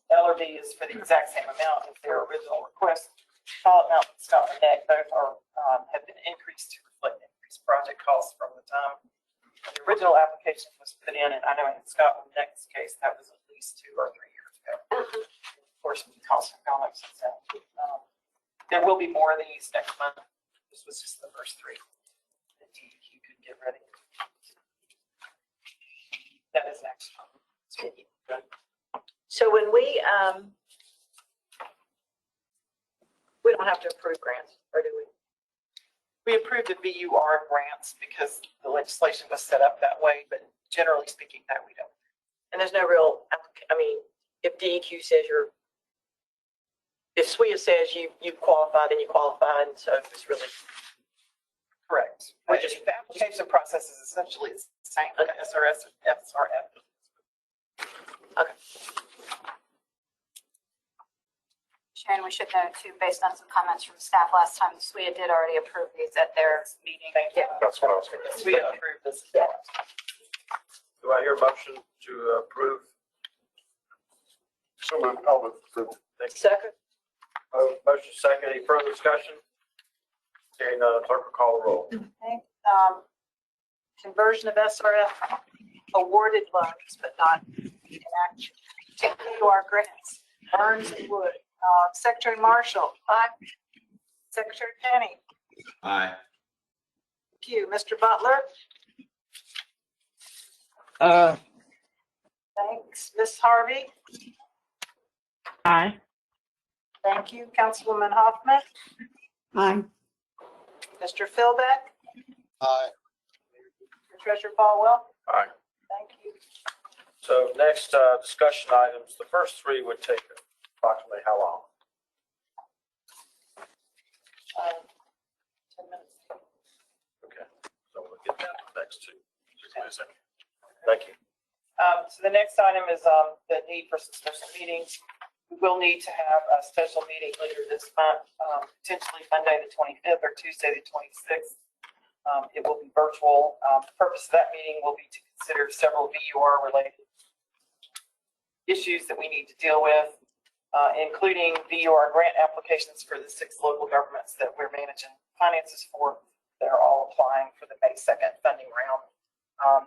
LRD is for the exact same amount as their original request. Pilot Mountain, Scott, and Neck, both are, have been increased to reflect increased project costs from the time the original application was put in, and I know in Scott and Neck's case, that was at least 2 or 3 years ago. Of course, the costs have gone up since then. There will be more of these next month. This was just the first 3 that DEQ could get ready. That is next month. So when we don't have to approve grants, or do we? We approved the VUR grants because the legislation was set up that way, but generally speaking, no, we don't. And there's no real, I mean, if DEQ says if SWIA says you qualify, then you qualify, and so it's really. Correct. The application process is essentially the same as SRS and SRF. Okay. Sharon, we should note too, based on some comments from staff last time, SWIA did already approve these at their meeting. Thank you. That's what I was going to say. We approved this. Do I hear a motion to approve? So moved. I'll move approval. Second. Motion second. Any further discussion? Hearing none, clerk will call the roll. Okay. Conversion of SRF awarded loans, but not enacted. To our grants, Burns and Wood. Secretary Marshall. Aye. Secretary Penny. Aye. Thank you. Mr. Butler. Thanks. Ms. Harvey. Aye. Thank you. Councilwoman Hoffman. Aye. Mr. Philbeck. Aye. Treasurer Falwell. Aye. Thank you. So next, discussion items. The first 3 would take approximately how long? 10 minutes. Okay. So we'll get down to the next 2. Just wait a second. Thank you. So the next item is the need for some special meetings. We will need to have a special meeting later this month, potentially Monday the 25th or Tuesday the 26th. It will be virtual. The purpose of that meeting will be to consider several VUR related issues that we need to deal with, including VUR grant applications for the 6 local governments that we're managing finances for that are all applying for the May 2nd funding round.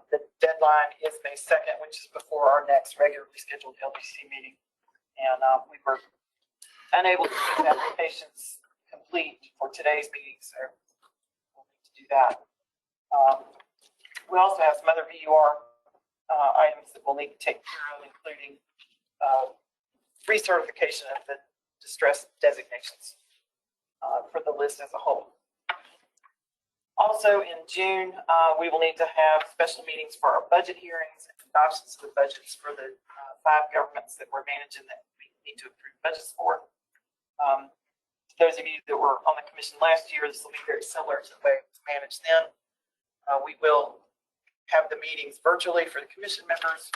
The deadline is May 2nd, which is before our next regularly scheduled LGC meeting. And we were unable to get applications complete for today's meeting, so we'll need to do that. We also have some other VUR items that we'll need to take care of, including recertification of the distress designations for the list as a whole. Also in June, we will need to have special meetings for our budget hearings and adoptions of the budgets for the 5 governments that we're managing that we need to approve budgets for. Those of you that were on the commission last year, this will be very similar to the way it was managed then. We will have the meetings virtually for the commission members.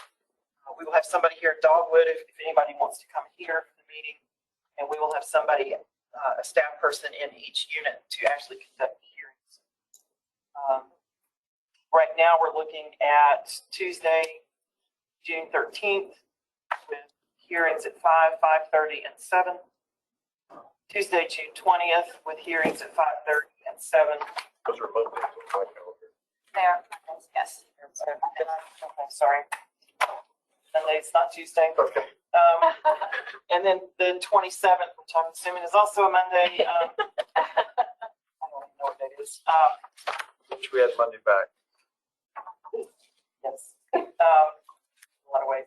We will have somebody here at Dogwood if anybody wants to come here for the meeting. And we will have somebody, a staff person in each unit to actually conduct the hearings. Right now we're looking at Tuesday, June 13th, with hearings at 5, 5:30, and 7. Tuesday, June 20th, with hearings at 5:30 and 7. Those are Mondays on my calendar. There, yes. Okay, sorry. Monday's not Tuesday. Okay. And then the 27th, which I'm assuming is also a Monday. I don't even know what that is. Which we had Monday back. Yes. A lot of ways.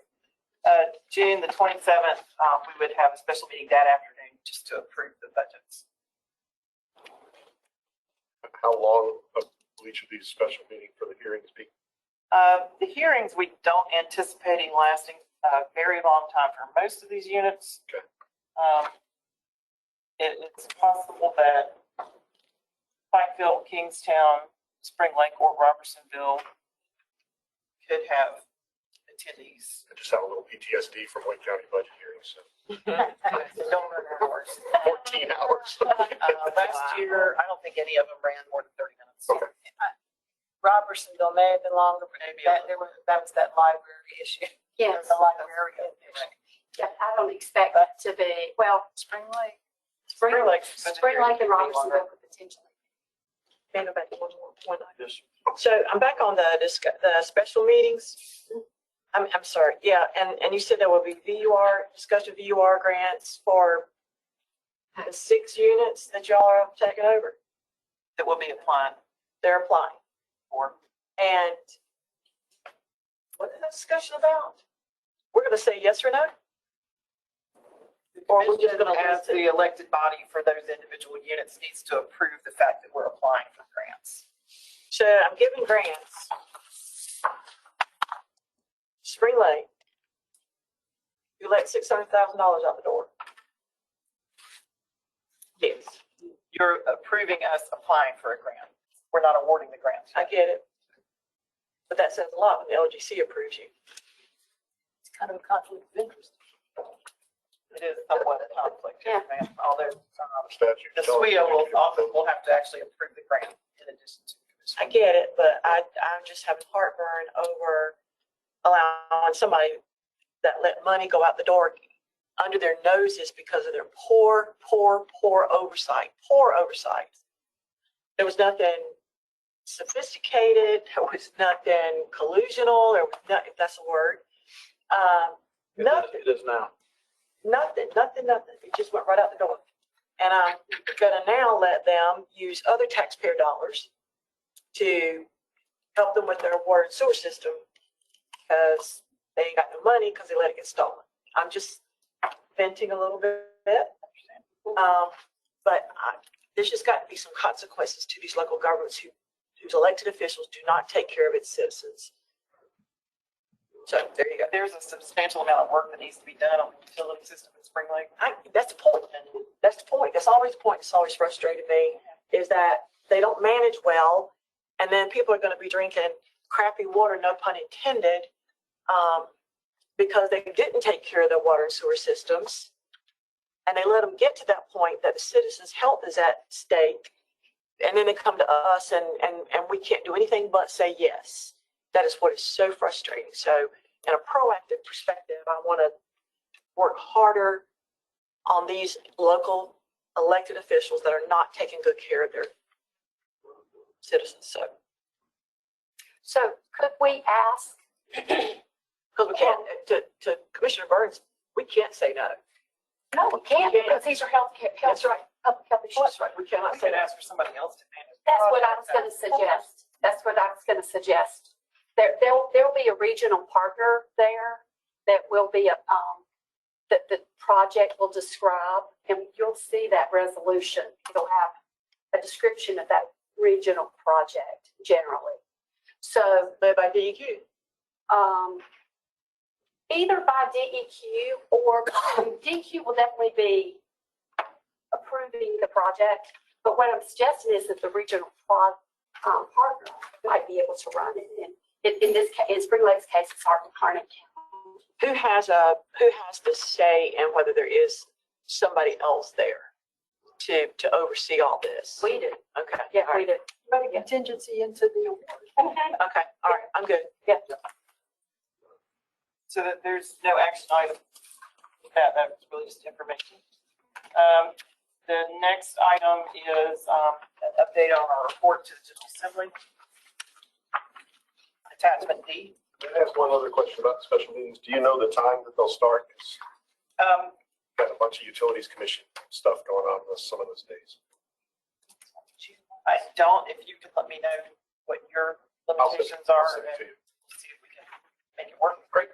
June the 27th, we would have a special meeting that afternoon just to approve the budgets. How long will each of these special meetings for the hearings be? The hearings, we don't anticipating lasting a very long time for most of these units. Okay. It's possible that Pikeville, Kingstown, Spring Lake, or Robertsonville could have attendees. I just have a little PTSD from Wake County budget hearings, so Don't run hours. 14 hours. Last year, I don't think any of them ran more than 30 minutes. Okay. Robertsonville may have been longer, but Maybe that was that library issue. Yes. The library. Yeah, I don't expect it to be, well, Spring Lake. Spring Lake. Spring Lake and Robertsonville could potentially. May I go back to one item? Yes. So I'm back on the special meetings. I'm sorry, yeah, and you said there will be discussion of VUR grants for the 6 units that y'all are taking over. That will be applying They're applying. for. And what is that discussion about? We're gonna say yes or no? Or we're just gonna As list it? the elected body for those individual units needs to approve the fact that we're applying for grants. So I'm giving grants. Spring Lake, you let $600,000 out the door. Yes, You're approving us applying for a grant. We're not awarding the grant. I get it. But that says a lot when the LGC approves you. It's kind of a conflict of interest. It is somewhat a conflict, Yeah. although Statute. the SWIA will have to actually approve the grant in addition to the I commission. get it, but I'm just having heartburn over allowing somebody that let money go out the door under their noses because of their poor oversight. Poor oversight. There was nothing sophisticated. There was nothing collusional. There was not, if that's a word. Nothing. It is now. Nothing. It just went right out the door. And I'm gonna now let them use other taxpayer dollars to help them with their water and sewer system because they ain't got no money because they let it get stolen. I'm just venting a little bit. But there's just got to be some consequences to these local governments whose elected officials do not take care of its citizens. So there you go. There's a substantial amount of work that needs to be done on the utility system in Spring Lake. That's the point. That's the point. That's always the point. It's always frustrated me is that they don't manage well, and then people are going to be drinking crappy water, no pun intended, because they didn't take care of their water and sewer systems, and they let them get to that point that the citizens' health is at stake, and then they come to us, and we can't do anything but say yes. That is what is so frustrating. So, in a proactive perspective, I want to work harder on these local elected officials that are not taking good care of their citizens. So could we ask, Because we can't, to Commissioner Burns, we can't say no. no, we can't because these are public health issues. That's right. We cannot We say could no. ask for somebody else to manage. the That's what I was project. going to suggest. That's what I was going to suggest. There'll be a regional partner there that will be that the project will describe, and you'll see that resolution. It'll have a description of that regional project generally. So Led by DEQ. either by DEQ or DEQ will definitely be approving the project. But what I'm suggesting is that the regional partner might be able to run it. And in this case, in Spring Lake's case, it's Hartman County. Who has the say in whether there is somebody else there to oversee all this? We do. Okay. Yeah, all we right. do. Put a contingency into the award. Okay, all right, I'm good. Yeah. So that there's no action item. That was really just information. The next item is an update on our report to the General Assembly. Attachment D. Can I ask one other question about the special meetings? Do you know the time that they'll start? 'Cause got a bunch of utilities commission stuff going on with some of those days. I don't, if you could let me know what your limitations are Send it to and you. see if we can make it work. Great.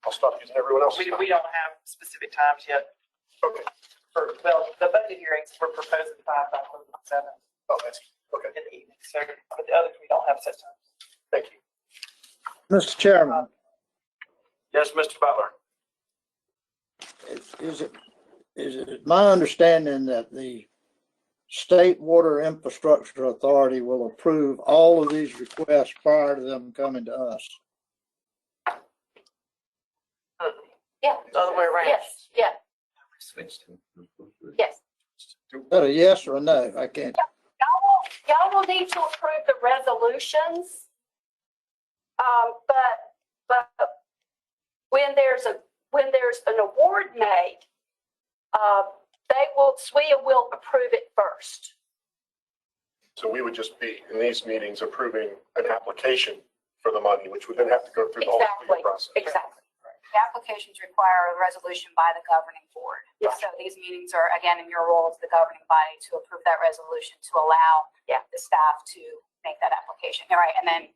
I'll stop using everyone else's We time. don't have specific times yet. Okay. Well, the budget hearings, we're proposing 5, 7 Oh, that's, okay. in the evening. So, but the others, we don't have set times. Thank you. Mr. Chairman, Yes, Mr. Butler. is it my understanding that the State Water Infrastructure Authority will approve all of these requests prior to them coming to us? Yeah. The other way around. Yes, yeah, yes. Is that a yes or a no? I can't. Y'all will need to approve the resolutions. But when there's an award made, SWEA will approve it first. So we would just be in these meetings approving an application for the money, which would then have to go through the whole Exactly, process. exactly. The applications require a resolution by the governing board. Yes. So these meetings are, again, in your role as the governing body to approve that resolution to allow the staff to make that application. All right, and then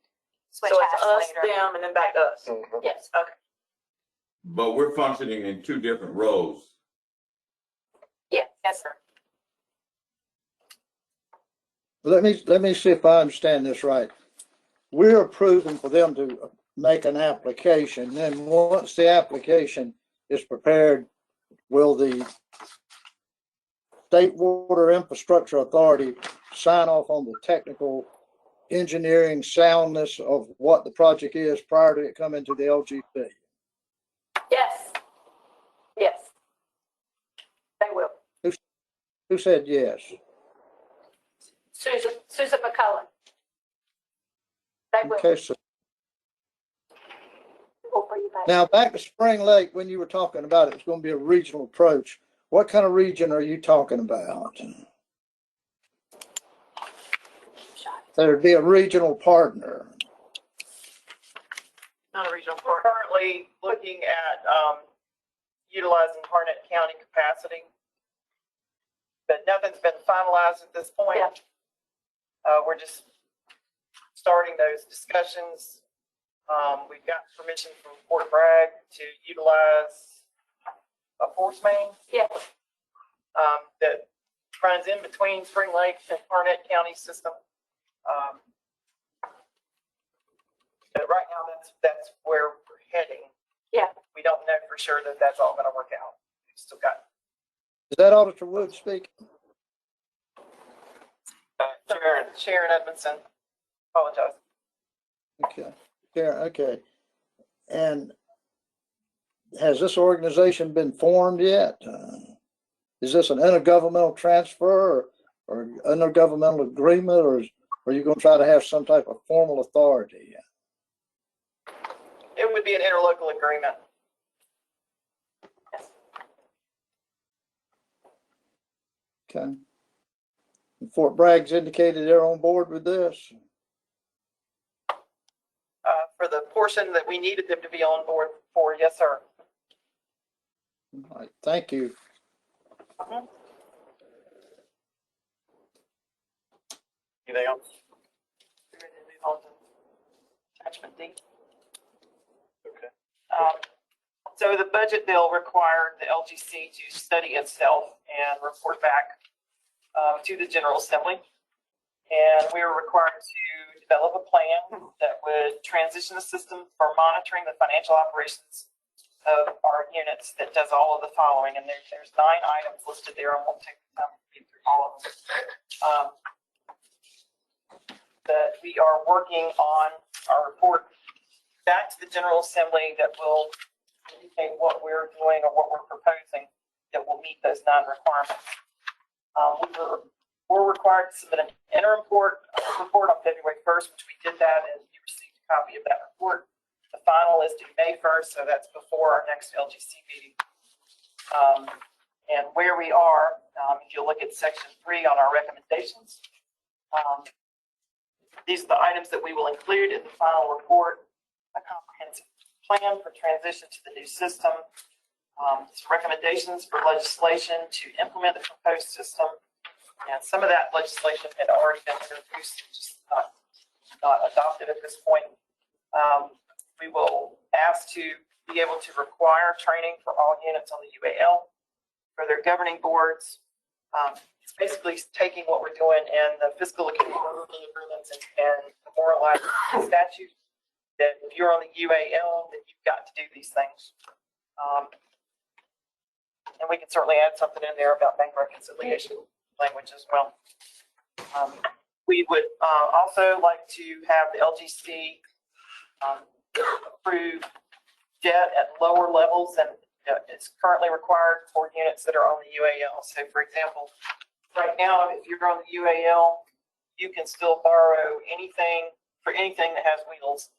switch So it's hats us, later. them, and then back to us. Yes. Okay. But we're functioning in two different roles. Yes, sir. Let me see if I understand this right. We're approving for them to make an application. Then once the application is prepared, will the State Water Infrastructure Authority sign off on the technical engineering soundness of what the project is prior to it coming to the LGC? Yes. Yes. They will. Who said yes? Susan McCullen. They will. Okay, so We'll bring you back. now back to Spring Lake, when you were talking about it's going to be a regional approach. What kind of region are you talking about? There'd be a regional partner. Not a regional We're partner. currently looking at utilizing Harnett County capacity. But nothing's been finalized at this point. Yeah. We're just starting those discussions. We've got permission from Fort Bragg to utilize a force main. Yeah. That runs in between Spring Lake and Harnett County system. But right now, that's where we're heading. Yeah. We don't know for sure that that's all going to work out. We've still got Is that Auditor Wood speaking? Sharon Edmondson. Apologize. Okay, yeah, okay. And has this organization been formed yet? Is this an intergovernmental transfer or intergovernmental agreement, or are you going to try to have some type of formal authority? It would be an interlocal agreement. Okay. And Fort Bragg's indicated they're on board with this. For the portion that we needed them to be on board for, yes, sir. All right, thank you. Anything else? We're going to move on to attachment D. Okay. So the budget bill required the LGC to study itself and report back to the General Assembly. And we were required to develop a plan that would transition the system for monitoring the financial operations of our units that does all of the following. And there's 9 items listed there. I won't take the time to read through all of them. That we are working on our report back to the General Assembly that will indicate what we're doing or what we're proposing that will meet those 9 requirements. We were we're required to submit an interim report on February 1st, which we did that, and you received a copy of that report. The final is due May 1st, so that's before our next LGC meeting. And where we are, if you look at section 3 on our recommendations, these are the items that we will include in the final report: a comprehensive plan for transition to the new system, recommendations for legislation to implement the proposed system. And some of that legislation had already been introduced, just not adopted at this point. We will ask to be able to require training for all units on the UAL, for their governing boards. It's basically taking what we're doing in the fiscal accountability agreements and memorializing the statute, that if you're on the UAL, then you've got to do these things. And we can certainly add something in there about bank reconciliation language as well. We would also like to have the LGC approve debt at lower levels than it's currently required for units that are on the UAL. So, for example, right now, if you're on the UAL, you can still borrow anything for anything that has wheels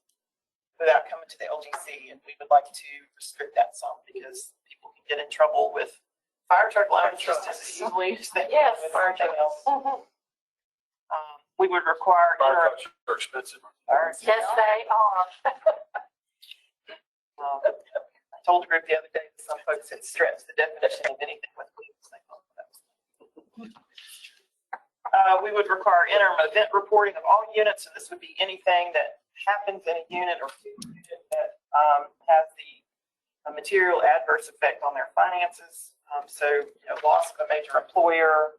without coming to the LGC, and we would like to restrict that some because people can get in trouble with fire truck loans just as easily as they can with everything else. We would require Fire trucks are expensive. Yes, they are. I told the group the other day that some folks had stretched the definition of anything with wheels. We would require interim event reporting of all units, and this would be anything that happens in a unit or unit that has the material adverse effect on their finances. So, loss of a major employer,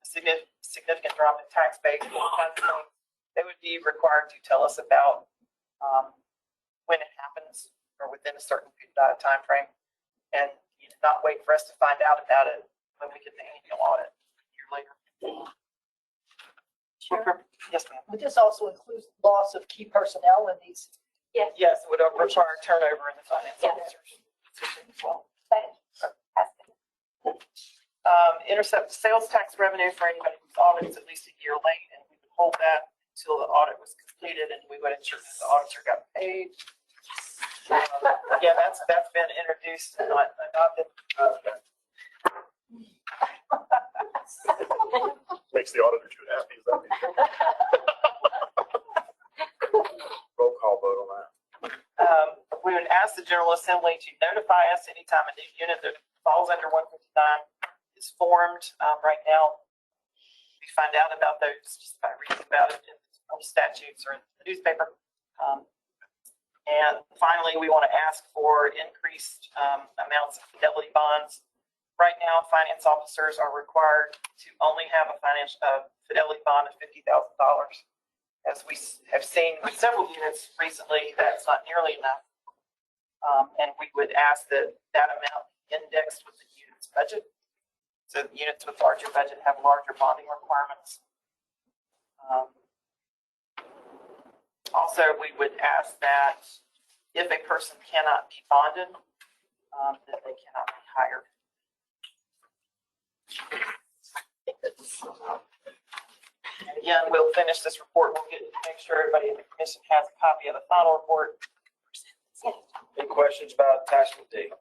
significant drop in tax base, all kinds of things. They would be required to tell us about when it happens or within a certain time frame, and not wait for us to find out about it when we get the annual audit a year later. Sure. Yes, ma'am. But this also includes loss of key personnel in these. Yes. Yes, it would require turnover in the finance officers position as well. Intercept sales tax revenue for anybody whose audit is at least a year late, and we would hold that until the audit was completed, and we would ensure that the auditor got paid. Yeah, that's been introduced and not adopted. Makes the auditor too happy. Is that what you think? Roll call vote on that. We would ask the General Assembly to notify us anytime a new unit that falls under 159 is formed. Right now, we find out about those just by reading about it in statutes or in the newspaper. And finally, we want to ask for increased amounts of fidelity bonds. Right now, finance officers are required to only have a fidelity bond of $50,000. As we have seen with several units recently, that's not nearly enough. And we would ask that that amount indexed with the unit's budget. So the units with larger budget have larger bonding requirements. Also, we would ask that if a person cannot be bonded, that they cannot be hired. And again, we'll finish this report. We'll make sure everybody in the commission has a copy of the final report. Any questions about attachment D?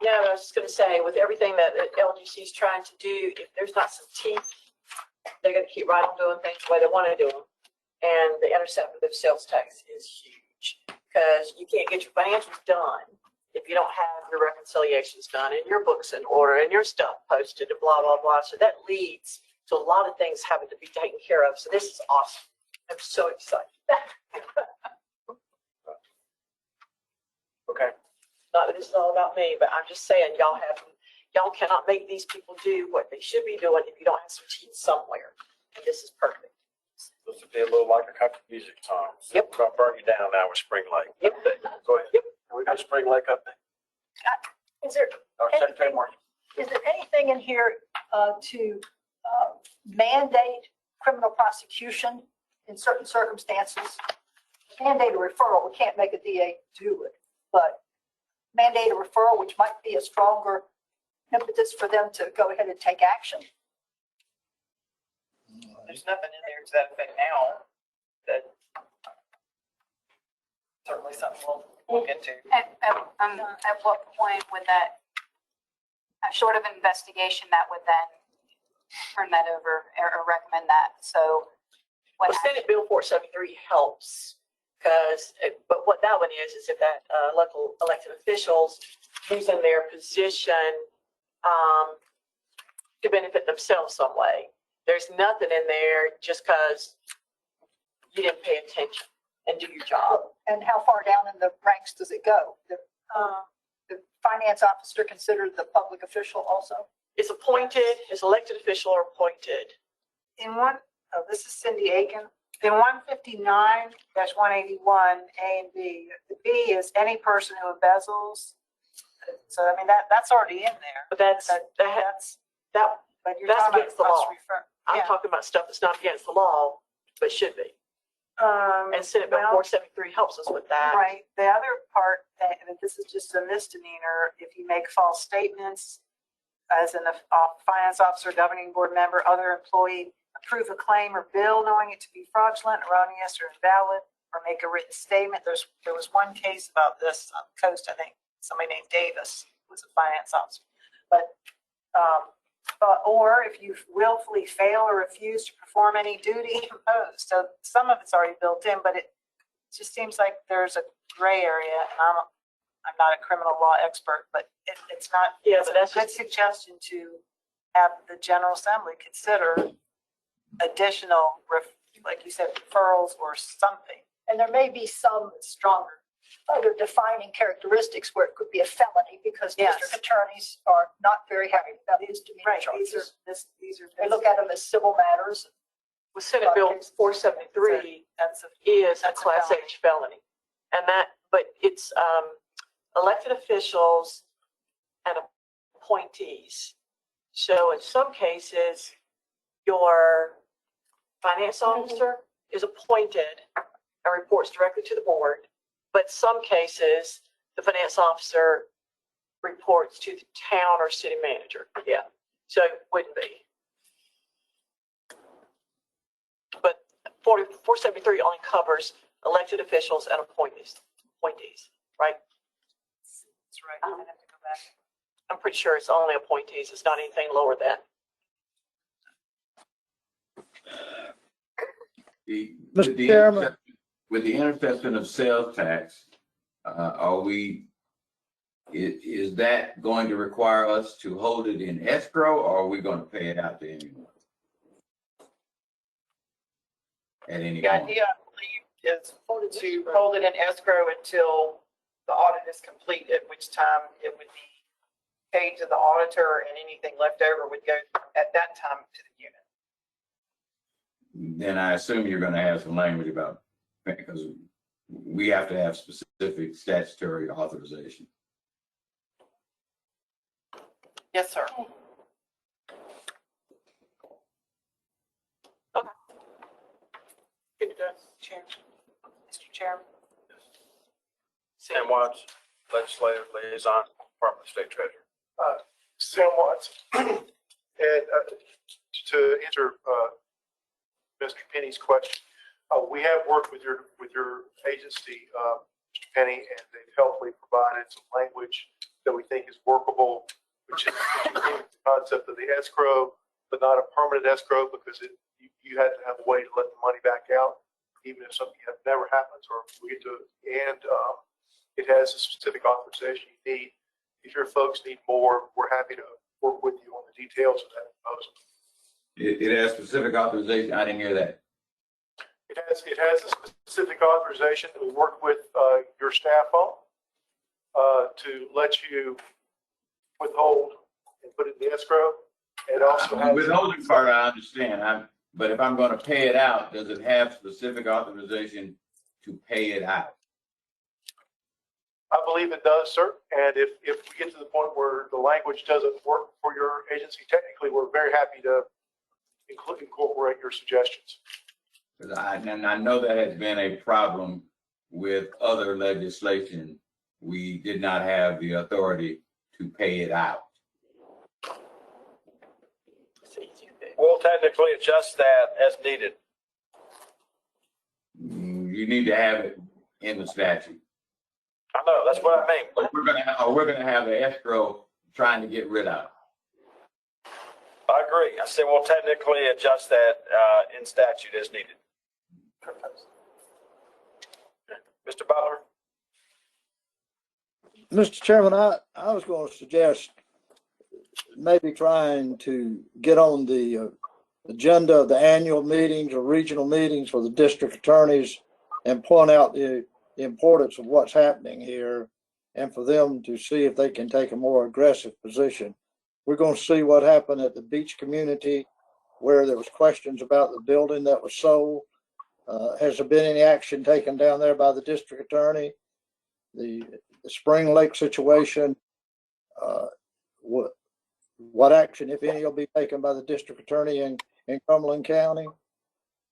Yeah, I was just going to say, with everything that LGC is trying to do, if there's not some teeth, they're going to keep right on doing things the way they want to do them. And the intercept of sales tax is huge because you can't get your financials done if you don't have your reconciliations done and your books in order and your stuff posted and blah, blah, blah. So that leads to a lot of things having to be taken care of. So this is awesome. I'm so excited. Okay. Not that this is all about me, but I'm just saying y'all cannot make these people do what they should be doing if you don't have some teeth somewhere. And this is perfect. This would be a little like a country music song. So Yep. we're gonna burn you down now with Spring Lake. Yep. Go ahead. Yep. We got Spring Lake up there. Is there Secretary anything, Martin. is there anything in here to mandate criminal prosecution in certain circumstances? Mandate a referral, we can't make a DA do it, but mandate a referral, which might be a stronger impetus for them to go ahead and take action. there's nothing in there to that effect now, that certainly something we'll look into. At what point would that, short of investigation, that would then turn that over or recommend that? So what Well, Senate Bill 473 helps because, but what that one is if that local elected officials using their position to benefit themselves some way. There's nothing in there just because you didn't pay attention and do your job. And how far down in the ranks does it go? The finance officer considered the public official also? Is appointed, is elected official or appointed. This is Cindy Aiken. In 159-181, A and B, the B is any person who embezzles. So, I mean, that's already in there. But that's but you're that's talking against the about law. I'm talking about stuff that's not against the law, but should be. And Senate Bill 473 helps us with that. Right. The other part, and this is just a misdemeanor, if you make false statements as a finance officer, governing board member, other employee, approve a claim or bill knowing it to be fraudulent, erroneous, or invalid, or make a written statement. There was one case about this on the coast, I think somebody named Davis was a finance officer. Or if you willfully fail or refuse to perform any duty imposed. So some of it's already built in, but it just seems like there's a gray area. And I'm not a criminal law expert, but it's not. Yeah, it's but that's a good suggestion to have the General Assembly consider additional, like you said, referrals or something. And there may be some stronger other defining characteristics where it could be a felony because district attorneys are not very happy about misdemeanor charges. These are they look at them as civil matters. With Senate Bill 473 is a Class H felony, and but it's elected officials and appointees. So in some cases, your finance officer is appointed and reports directly to the board. But some cases, the finance officer reports to the town or city manager. Yeah, so it wouldn't be. But 473 only covers elected officials and appointees, right? That's right. I have to go back. I'm pretty sure it's only appointees. It's not anything lower than. Mr. Chairman. With the interception of sales tax, is that going to require us to hold it in escrow, or are we going to pay it out to anyone? At any The point? idea, I believe, is to hold it in escrow until the audit is complete, at which time it would be paid to the auditor and anything left over would go at that time to the unit. Then I assume you're going to have some language about, because we have to have specific statutory authorization. Yes, sir. Okay. Mr. Chairman. Sam Watts, Legislative Liaison, Department of State Treasurer. Sam Watts. And to answer Mr. Penny's question, we have worked with your agency, Mr. Penny, and they've helpfully provided some language that we think is workable, which is the concept of the escrow, but not a permanent escrow, because you had to have a way to let the money back out, even if something never happens or we get to, and it has a specific authorization you need. If your folks need more, we're happy to work with you on the details of that proposal. It has specific authorization. I didn't hear that. It has a specific authorization that we work with your staff on to let you withhold and put it in the escrow. It also has Withholding part I understand. But if I'm going to pay it out, does it have specific authorization to pay it out? I believe it does, sir. And if we get to the point where the language doesn't work for your agency, technically, we're very happy to incorporate your suggestions. And I know that has been a problem with other legislation. We did not have the authority to pay it out. we'll technically adjust that as needed. You need to have it in the statute. I know, that's what I mean. We're gonna have an escrow trying to get rid of it. I agree. I said we'll technically adjust that in statute as needed. Mr. Butler? Mr. Chairman, I was going to suggest maybe trying to get on the agenda of the annual meetings or regional meetings for the district attorneys and point out the importance of what's happening here and for them to see if they can take a more aggressive position. We're going to see what happened at the beach community where there was questions about the building that was sold. Has there been any action taken down there by the district attorney? The Spring Lake situation, what action, if any, will be taken by the district attorney in Cumberland County?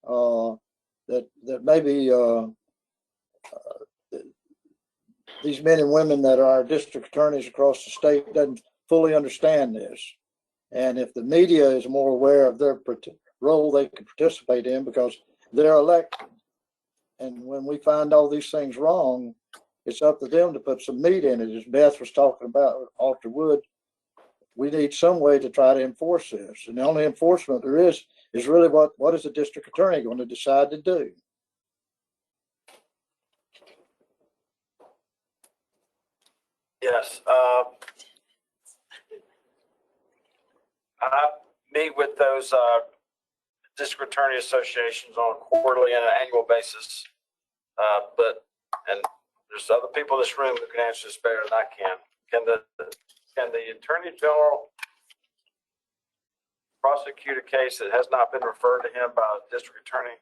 That maybe these men and women that are our district attorneys across the state doesn't fully understand this. And if the media is more aware of their role they can participate in because they're elected. And when we find all these things wrong, it's up to them to put some meat in it. As Beth was talking about, Officer Wood, we need some way to try to enforce this. And the only enforcement there is really what is the district attorney going to decide to do? Yes. I meet with those district attorney associations on a quarterly and an annual basis. And there's other people in this room who can answer this better than I can. Can the Attorney General prosecute a case that has not been referred to him by a district attorney?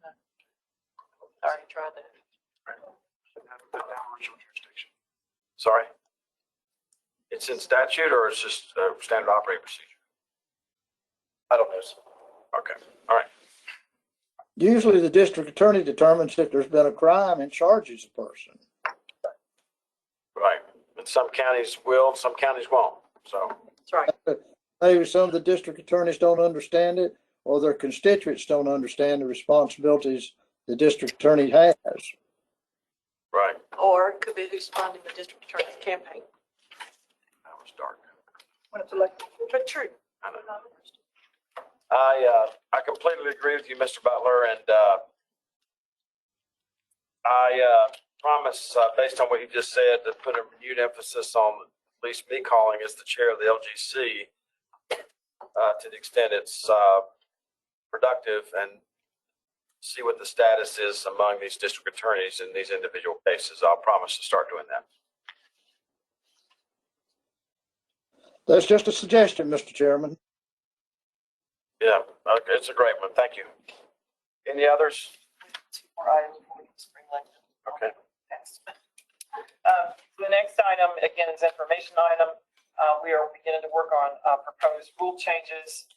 I already tried that. Sorry? It's in statute or it's just standard operating procedure? I don't know. Okay, all right. Usually the district attorney determines if there's been a crime and charges a person. Right. And some counties will, and some counties won't. So. That's right. Maybe some of the district attorneys don't understand it or their constituents don't understand the responsibilities the district attorney has. Right. Or it could be who's funding the district attorney's campaign. That was dark. When it's elected. But true. I know. I completely agree with you, Mr. Butler, and I promise, based on what you just said, to put a renewed emphasis on at least me calling as the chair of the LGC to the extent it's productive and see what the status is among these district attorneys in these individual cases. I'll promise to start doing that. That's just a suggestion, Mr. Chairman. Yeah, okay, it's a great one. Thank you. Any others? Two more items before we get Spring Lake. Okay. The next item, again, is information item. We are beginning to work on proposed rule changes.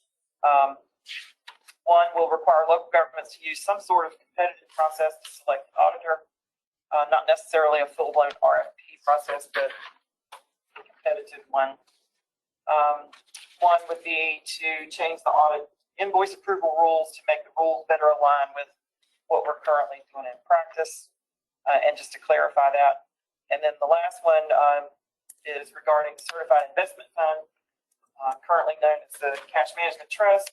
One will require local governments to use some sort of competitive process to select an auditor, not necessarily a full-blown RFP process, but a competitive one. One would be to change the audit invoice approval rules to make the rules better align with what we're currently doing in practice, and just to clarify that. And then the last one is regarding certified investment fund, currently known as the Cash Management Trust.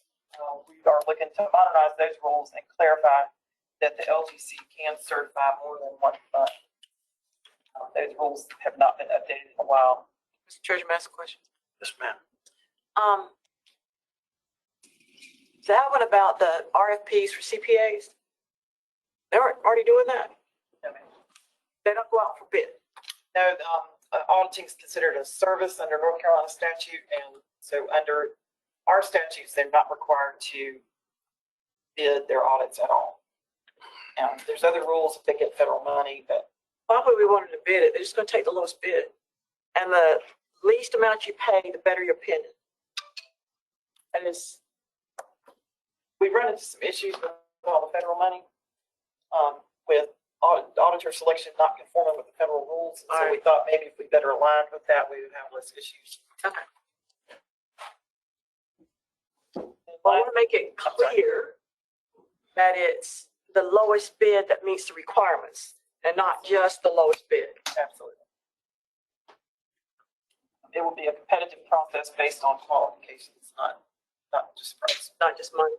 We are looking to modernize those rules and clarify that the LGC can certify more than one fund. Those rules have not been updated in a while. Mr. Treasurer, may I ask a question? Yes, ma'am. That one about the RFPs for CPAs, they're already doing that? They don't go out for bid? No, auditing is considered a service under North Carolina statute, and so under our statutes, they're not required to bid their audits at all. There's other rules if they get federal money, but why would we want them to bid it? They're just going to take the lowest bid, and the least amount you pay, the better your opinion. And we run into some issues with all the federal money, with auditor selection not conforming with the federal rules. So we thought maybe if we better aligned with that, we would have less issues. Okay. Well, I want to make it clear that it's the lowest bid that meets the requirements and not just the lowest bid. Absolutely. It will be a competitive process based on qualifications, not just price. Not just money.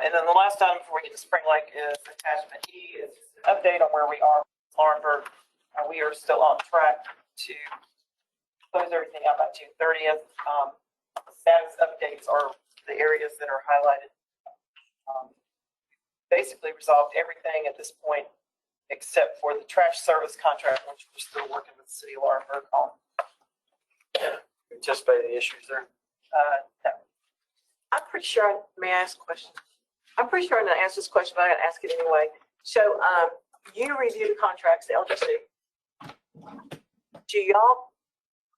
And then the last item before we get to Spring Lake is attachment E, is an update on where we are with Laurinburg. We are still on track to close everything out by June 30th. Status updates are the areas that are highlighted. Basically resolved everything at this point except for the trash service contract, which we're still working with the city of Laurinburg on. Anticipating issues there? No. I'm pretty sure, may I ask a question? I'm pretty sure I'm going to answer this question, but I'm going to ask it anyway. So you review the contracts, the LGC.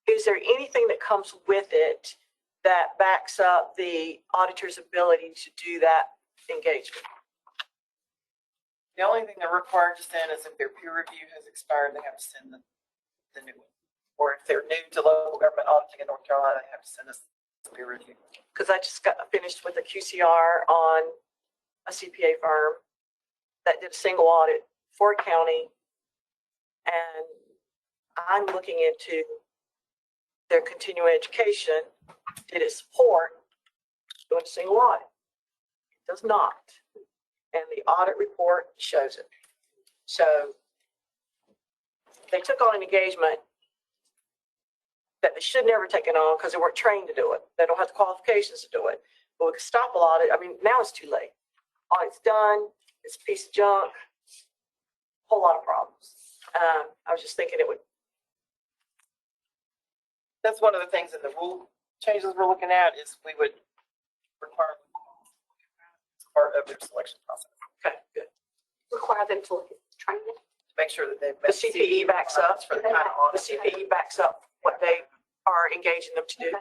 Is there anything that comes with it that backs up the auditor's ability to do that engagement? The only thing they're required to send is if their peer review has expired, they have to send the new one. Or if they're new to local government auditing in North Carolina, they have to send us the peer review. Because I just got finished with a QCR on a CPA firm that did a single audit for a county. And I'm looking into their continuing education. Did it support doing a single audit? It does not. And the audit report shows it. So they took on an engagement that they should never take it on because they weren't trained to do it. They don't have the qualifications to do it. But we could stop a audit. I mean, now it's too late. Audit's done. It's a piece of junk. Whole lot of problems. I was just thinking it would. That's one of the things in the rule changes we're looking at is we would require part of their selection process. Okay, good. Require them to look at training. To make sure that they've The met CPE backs up. for the kind of audit. The CPE backs up what they are engaging them to do.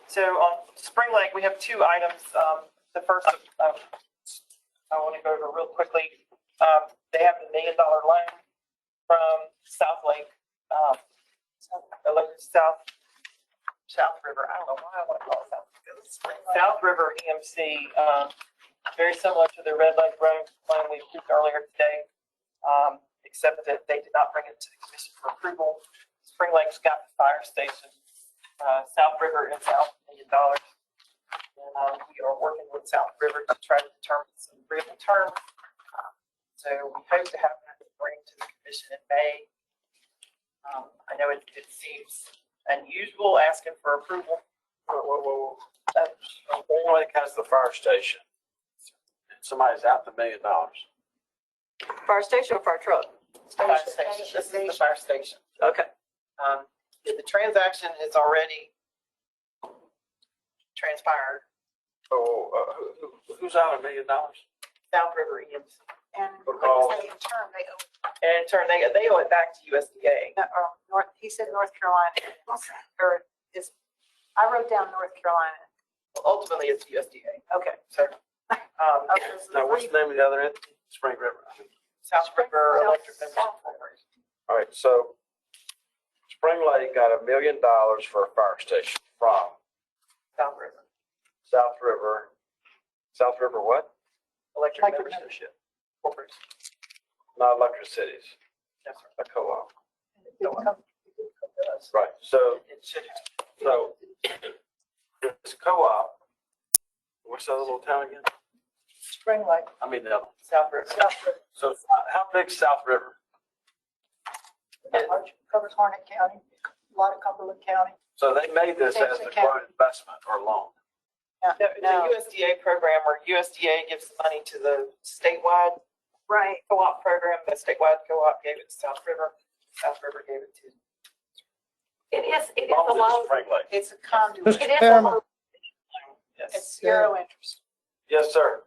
So on Spring Lake, we have two items. The first, I want to go over real quickly. They have the $1 million loan from South Lake, South River. I don't know why I want to call it South River EMC. Very similar to the Red Lake Road loan we approved earlier today, except that they did not bring it to the commission for approval. Spring Lake's got the fire station. South River is out $1 million. And we are working with South River to try to determine some agreeable terms. So we hope to have that to bring to the commission in May. I know it seems unusual asking for approval. Spring Lake has the fire station. Somebody's out the $1 million. Fire station or fire truck? Fire station. This is the fire station. Okay. The transaction has already transpired. So who's out $1 million? South River EMC. And Because- in turn, they owe, And in turn, they owe it back to USDA. he said North Carolina, or is, I wrote down North Carolina. Ultimately, it's USDA. Okay. So, Now, what's the name of the other entity? Spring River. South River Electric Membership Corporation. All right, so Spring Lake got $1 million for a fire station from South River. South River. South River what? Electric Membership Corporation. Not Electric Cities, Yes, sir. a co-op. It didn't come to us. Right, so, It should have. so this co-op, what's the other little town again? Spring Lake. I mean, the other. South River. South River. So how big's South River? Covers Harnett County, a lot of Cumberland County. So they made this as a quote investment or loan. It's a USDA program where USDA gives money to the statewide co-op program. The statewide co-op gave it to South River. South River gave it to. It is a Loans loan. to Spring Lake. It's a conduit. Mr. It is a Chairman. loan. Yes. It's zero interest. Yes, sir.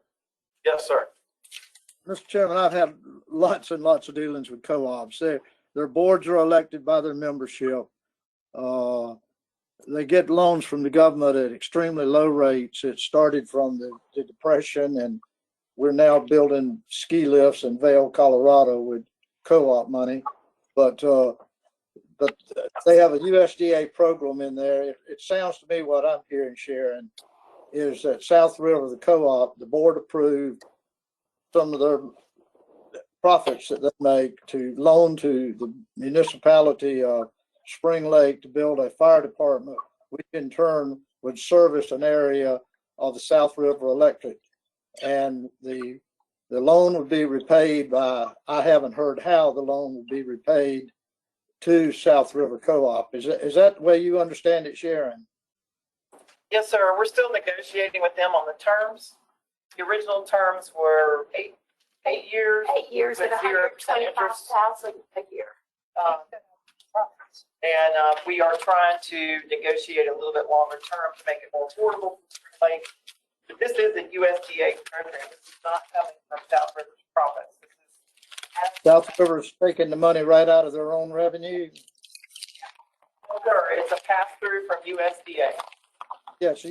Yes, sir. Mr. Chairman, I've had lots and lots of dealings with co-ops. Their boards are elected by their membership. They get loans from the government at extremely low rates. It started from the Depression, and we're now building ski lifts in Vail, Colorado with co-op money. But but they have a USDA program in there. It sounds to me what I'm hearing, Sharon, is that South River, the co-op, the board approved some of their profits that they make to loan to the municipality of Spring Lake to build a fire department, which in turn would service an area of the South River Electric. And the loan would be repaid by, I haven't heard how the loan would be repaid to South River Co-op. Is that the way you understand it, Sharon? Yes, sir. We're still negotiating with them on the terms. The original terms were eight years. 8 years with at 0% interest. $125,000 a year. And we are trying to negotiate a little bit longer term to make it more affordable. Like, this is a USDA program. This is not coming from South River's profits. This is South River's taking the money right out of their own revenue? sir, it's a pass through from USDA. Yes,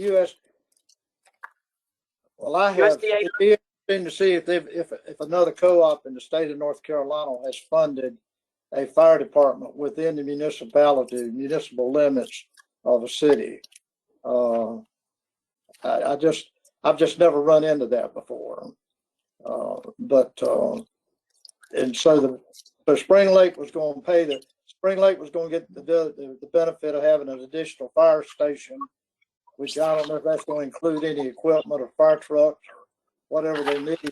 well, I have, USDA. it'd be interesting to see if another co-op in the state of North Carolina has funded a fire department within the municipal limits of a city. I've just never run into that before. And so Spring Lake was going to get the benefit of having an additional fire station, which I don't know if that's going to include any equipment or fire trucks or whatever they need.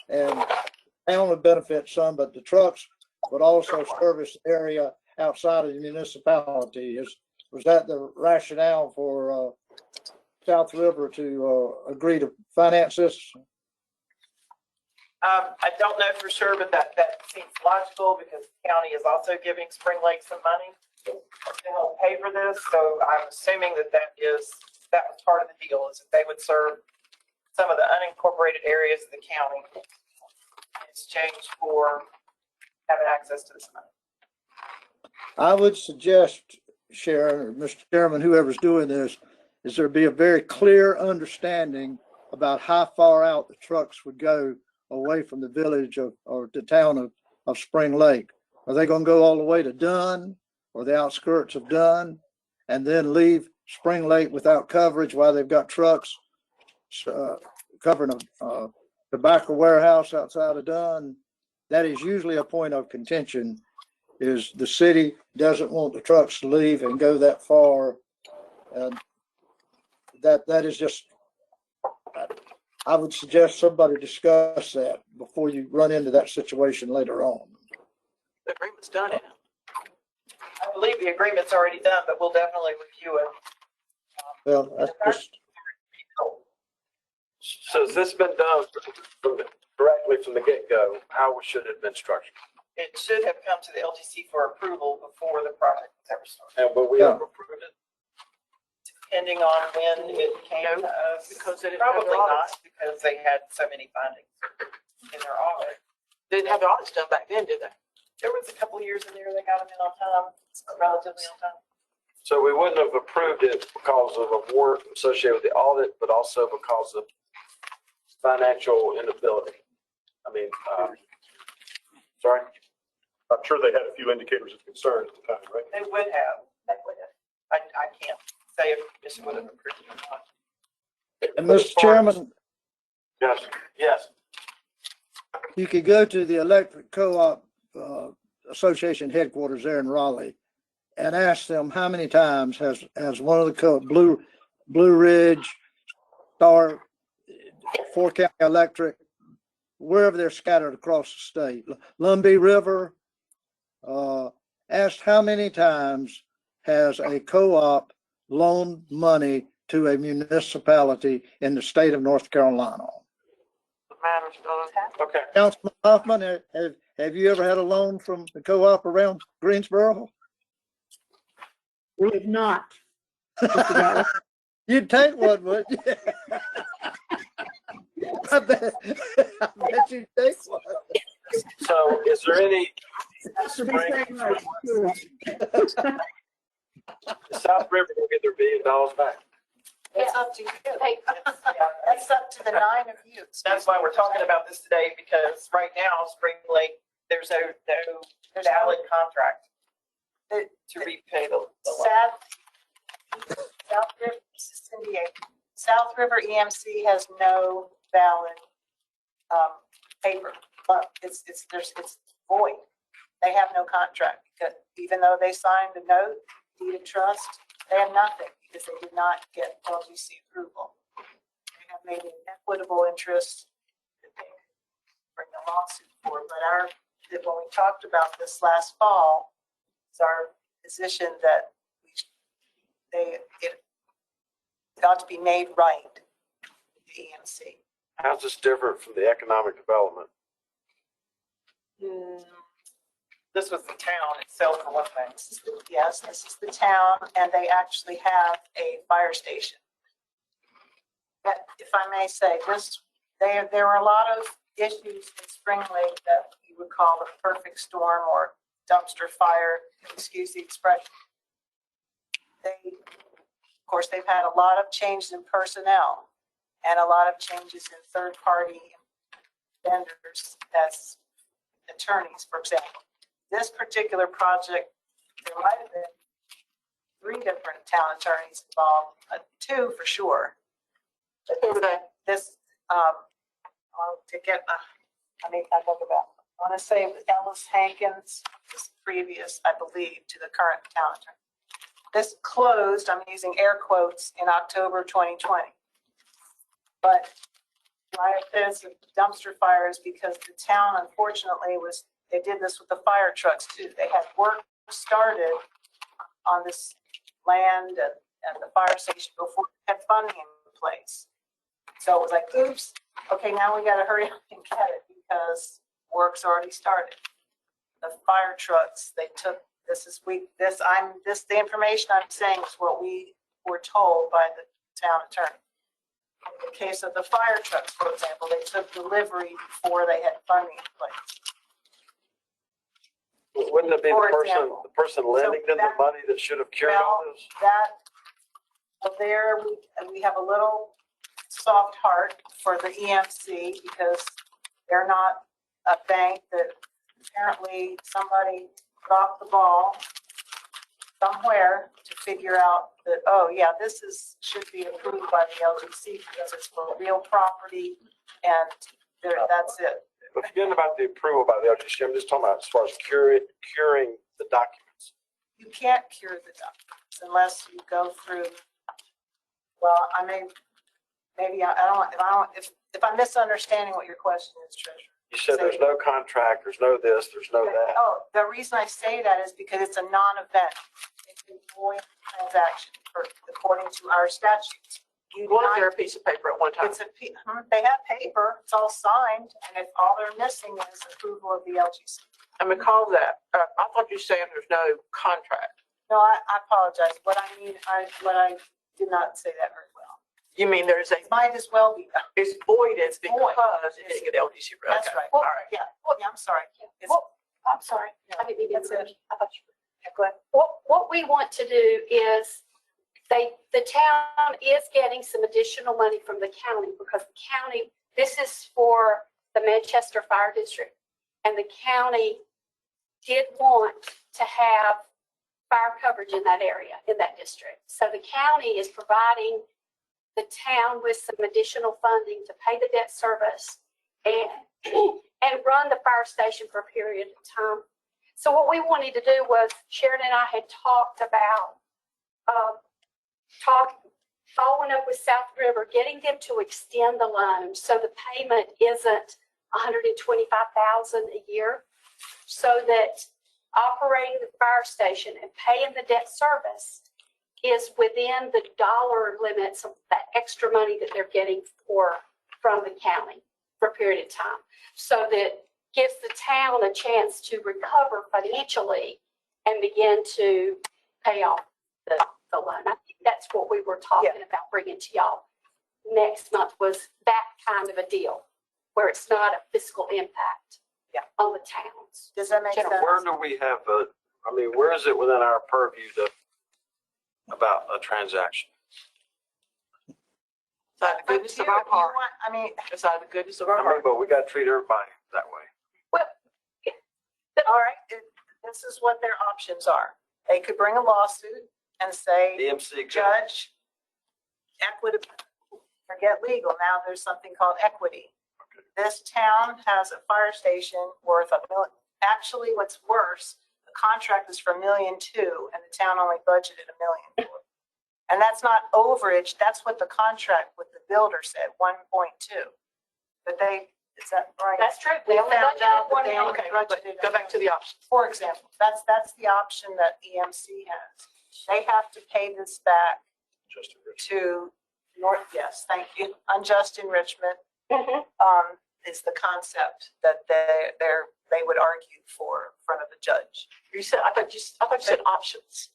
And the town would benefit some, but the trucks would also service the area outside of the municipality. Was that the rationale for South River to agree to finance this? I don't know for sure, but that seems logical because the county is also giving Spring Lake some money to help pay for this. So I'm assuming that was part of the deal, is that they would serve some of the unincorporated areas of the county in exchange for having access to this money. I would suggest, Sharon, or Mr. Chairman, whoever's doing this, is there be a very clear understanding about how far out the trucks would go away from the village or the town of Spring Lake. Are they going to go all the way to Dunn or the outskirts of Dunn and then leave Spring Lake without coverage while they've got trucks covering a tobacco warehouse outside of Dunn? That is usually a point of contention, is the city doesn't want the trucks to leave and go that far. And that is just, I would suggest somebody discuss that before you run into that situation later on. The agreement's done now. I believe the agreement's already done, but we'll definitely review it. Well, that's just. So has this been done directly from the get-go? How should it have been structured? It should have come to the LGC for approval before the project was ever started. And will we have approved it? Depending on when it came to us. Because they didn't have Probably their not, audits. because they had so many findings in their audit. They didn't have their audits done back then, did they? There was a couple of years in there, they got them in on time, relatively on time. So we wouldn't have approved it because of a warrant associated with the audit, but also because of financial inability. I mean, sorry? I'm sure they had a few indicators of concern at the time, right? They would have. I can't say if this would have approved it or not. And Mr. Chairman, Yes. you could go to the Electric Co-op Association headquarters there in Raleigh and ask them how many times has one of the Blue Ridge, Star, Four County Electric, wherever they're scattered across the state, Lumbee River, asked how many times has a co-op loaned money to a municipality in the state of North Carolina. Okay. Councilman Hoffman, have you ever had a loan from the co-op around Greensboro? We have not. You'd take one, would you? I bet you'd take one. So is there any South River will get their $1 billion back? It's up to you. That's up to the 9 of you. That's why we're talking about this today, because right now, Spring Lake, there's no valid contract. to repay the loan. South River, Cindy, South River EMC has no valid paper. But it's void. They have no contract because even though they signed a note, deed of trust, they have nothing because they did not get LGC approval. They have made an equitable interest that they bring a lawsuit for. But when we talked about this last fall, it's our position that it ought to be made right with the EMC. How's this different from the economic development? This was the town itself for one thing. Yes, this is the town, and they actually have a fire station. But if I may say, there were a lot of issues in Spring Lake that you would call a perfect storm or dumpster fire, excuse the expression. Of course, they've had a lot of changes in personnel and a lot of changes in third-party vendors as attorneys, for example. This particular project, there might have been 3 different town attorneys involved, 2 for sure. Who were they? This, to get, I look about. I want to say it was Ellis Hankins, was previous, I believe, to the current town attorney. This closed, I'm using air quotes, in October 2020. But why there's a dumpster fire is because the town, unfortunately, they did this with the fire trucks too. They had work started on this land and the fire station before they had funding in place. So it was like, oops, okay, now we got to hurry up and get it because work's already started. The fire trucks, they took, the information I'm saying is what we were told by the town attorney. In the case of the fire trucks, for example, they took delivery before they had funding in place. Wouldn't it be the person lending them the money that should have carried all this? There we have a little soft heart for the EMC because they're not a bank that apparently somebody dropped the ball somewhere to figure out that, oh yeah, this should be approved by the LGC because it's for real property and that's it. But forgetting about the approval by the LGC, I'm just talking about as far as curing the documents. You can't cure the documents unless you go through, well, if I'm misunderstanding what your question is, Treasurer. You said there's no contract, there's no this, there's no that. Oh, the reason I say that is because it's a non-event. It's a void transaction according to our statutes. Was there a piece of paper at one time? They have paper, it's all signed, and if all they're missing is approval of the LGC. I recall that. I thought you were saying there's no contract. No, I apologize. What I did not say that very well. You mean there's a. Might as well be. It's void, it's because it didn't get LGC. That's right. All right. Yeah. I'm sorry. I'm sorry. I didn't mean to interrupt you. I thought you were. Go ahead. What we want to do is the town is getting some additional money from the county because the county, this is for the Manchester Fire District, and the county did want to have fire coverage in that area, in that district. So the county is providing the town with some additional funding to pay the debt service and run the fire station for a period of time. So what we wanted to do was, Sharon and I had talked about following up with South River, getting them to extend the loan so the payment isn't $125,000 a year, so that operating the fire station and paying the debt service is within the dollar limits of that extra money that they're getting from the county for a period of time. So that gives the town a chance to recover financially and begin to pay off the loan. I think that's what we were talking about bringing to y'all next month, was that kind of a deal where it's not a fiscal impact on the towns. Does that make sense? Where do we have where is it within our purview about a transaction? It's out of the goodness of our heart. It's out of the goodness of our heart. But we got to treat everybody that way. Well, all right. This is what their options are. They could bring a lawsuit and say, EMC. judge, equity, forget legal, now there's something called equity. This town has a fire station worth actually what's worse, the contract is for $1.2 million and the town only budgeted $1 million for it. And that's not overage, that's what the contract with the builder said, 1.2. But is that right? That's true. We They only found out that budgeted they $1 only million. budgeted. Go back to the options. For example, that's the option that EMC has. They have to pay this back to North, yes, thank you, unjust enrichment. Is the concept that they would argue for in front of the judge. You said, I thought you said options.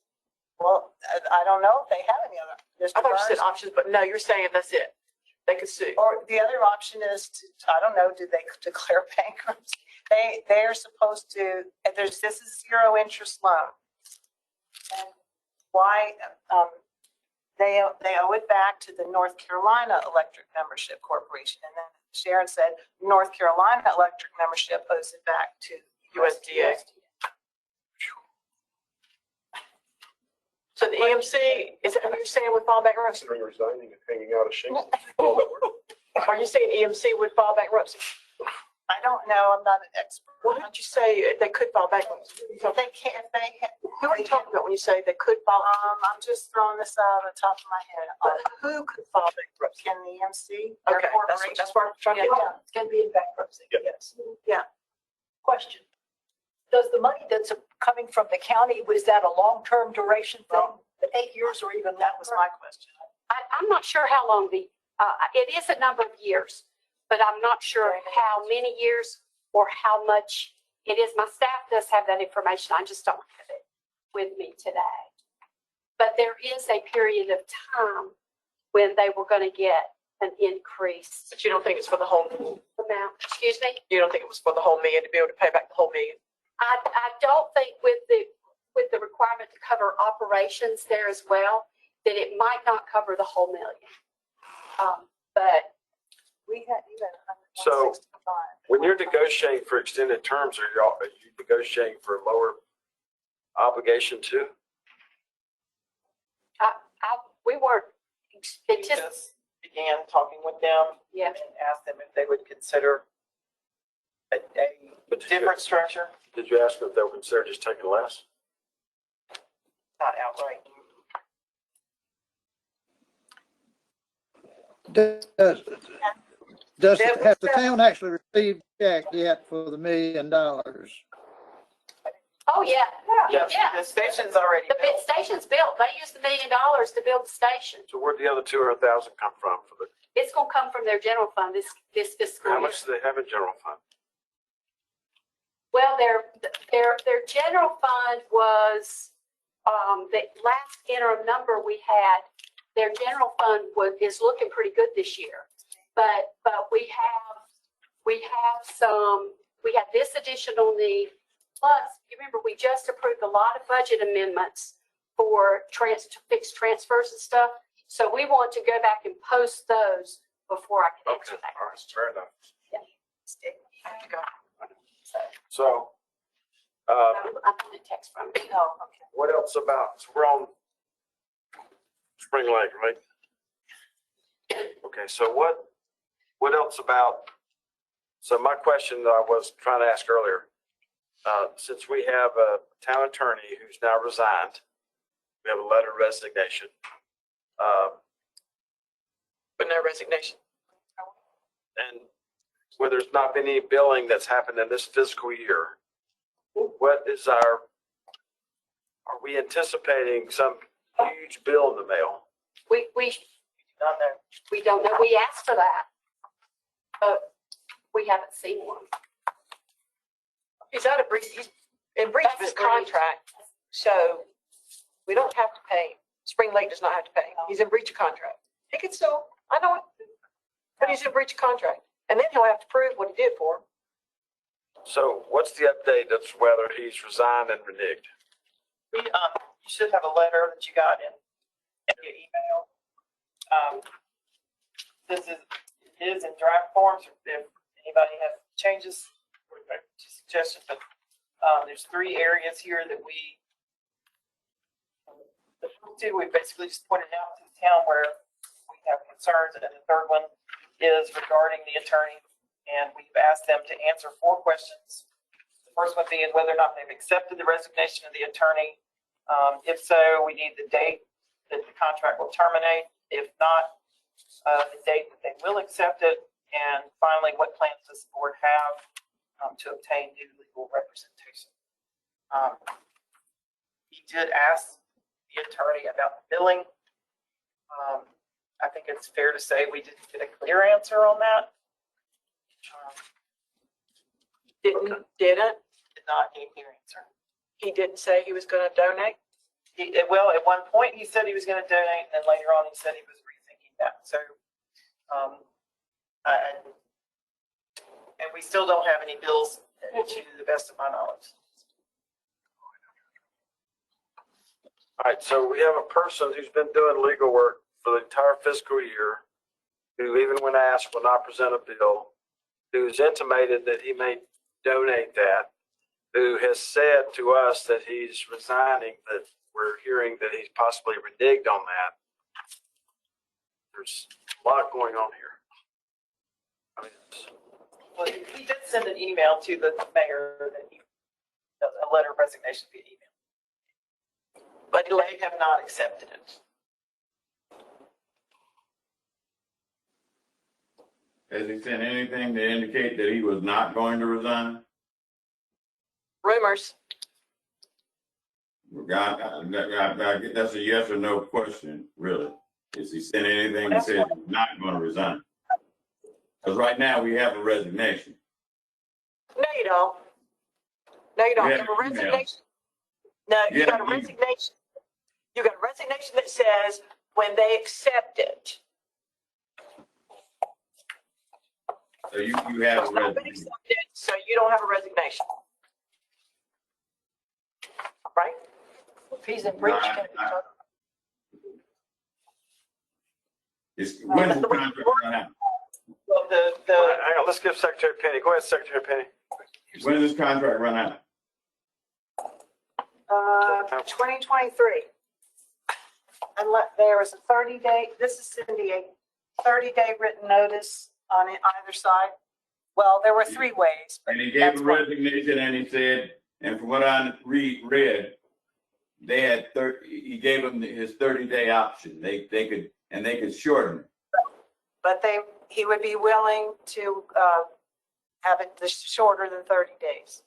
Well, I don't know if they have any other. I thought you said options, but no, you're saying that's it. They could sue. Or the other option is to, I don't know, do they declare bankruptcy? They are supposed to, this is zero interest loan. And why, they owe it back to the North Carolina Electric Membership Corporation. And then Sharon said, North Carolina Electric Membership owes it back to USDA. So the EMC, is that what you're saying would file bankruptcy? Resigning and hanging out a shingle. Are you saying EMC would file bankruptcy? I don't know, I'm not an expert. Well, why don't you say they could file bankruptcy? They can't, Who are you talking about when you say they could file? I'm just throwing this out on the top of my head. Who could file bankruptcy? Can the EMC? Okay, that's what I'm trying to get down. It's going to be in bankruptcy, Yeah. yes. Yeah. Question. Does the money that's coming from the county, was that a long-term duration thing? 8 years or even That was my question. I'm not sure how long it is a number of years, but I'm not sure how many years or how much it is. My staff does have that information. I just don't have it with me today. But there is a period of time when they were going to get an increase But you don't think it's for the whole, amount. Excuse me? you don't think it was for the whole million to be able to pay back the whole million? I don't think with the requirement to cover operations there as well, that it might not cover the whole $1 million. But We had even. So when you're negotiating for extended terms, are you negotiating for lower obligation too? we weren't, We it just, just began talking with them yeah. and asked them if they would consider a different structure, Did you ask them if they would consider just taking less? not outright. Has the town actually received a check yet for the $1 million? Oh, yeah. Yeah, Yeah. the station's already The built. station's built. They used $1 million to build the station. So where'd the other 200,000 come from for the, It's going to come from their general fund this fiscal how year. much do they have in general fund? Well, their general fund was, the last interim number we had, their general fund is looking pretty good this year. But we have this additional need. Plus, you remember, we just approved a lot of budget amendments for fixed transfers and stuff. So we want to go back and post those before I can answer that All right, question. fair enough. I have to go. So, I'm going to text from you. Oh, okay. what else about, so we're on Spring Lake, right? Okay, so what else about, so my question that I was trying to ask earlier, since we have a town attorney who's now resigned, we have a letter of resignation. But no resignation. And where there's not been any billing that's happened in this fiscal year, what is are we anticipating some huge bill in the mail? We don't know. We asked for that, but we haven't seen one. He's out of breach, he's in breach of his contract, so we don't have to pay. Spring Lake does not have to pay. He's in breach of contract. He can still, I know it, but he's in breach of contract. And then he'll have to prove what he did for him. So what's the update as to whether he's resigned and reneged? We, you should have a letter that you got in your email. This is in draft forms. If anybody has changes or suggestions, but there's 3 areas here that we two, we basically just pointed out to the town where we have concerns, and the third one is regarding the attorney, and we've asked them to answer 4 questions. The first one being whether or not they've accepted the resignation of the attorney. If so, we need the date that the contract will terminate. If not, the date that they will accept it. And finally, what plans does the board have to obtain new legal representation? He did ask the attorney about the billing. I think it's fair to say we didn't get a clear answer on that. Did not Did not get a clear answer. he didn't say he was going to donate? Well, at one point he said he was going to donate, and then later on he said he was rethinking that. So, and we still don't have any bills to the best of my knowledge. All right, so we have a person who's been doing legal work for the entire fiscal year, who even when asked will not present a bill, who's intimated that he may donate that, who has said to us that he's resigning, that we're hearing that he's possibly reneged on that. There's a lot going on here. I mean, Well, he did send an email to the mayor that he does a letter of resignation via email, but they have not accepted it. Has he sent anything to indicate that he was not going to resign? Rumors. That's a yes or no question, really. Is he sent anything that says he's not going to resign? Because right now we have a resignation. No, you don't. No, you don't. We You have have a an email. resignation. No, you Yeah, got a you- resignation. You got a resignation that says when they accept it. So you have It's a not been resignation. accepted, so you don't have a resignation. Right? If he's in breach, No, then When's the contract run out? Well, all right, hang on, let's give Secretary Penny. Go ahead, Secretary Penny. When does this contract run out? 2023. Unless there was a 30-day, this is Cindy, a 30-day written notice on either side. Well, there were 3 ways. but And he gave that's a one. resignation and he said, and from what I read, they had he gave them his 30-day option. They could shorten it. But he would be willing to have it shorter than 30 days.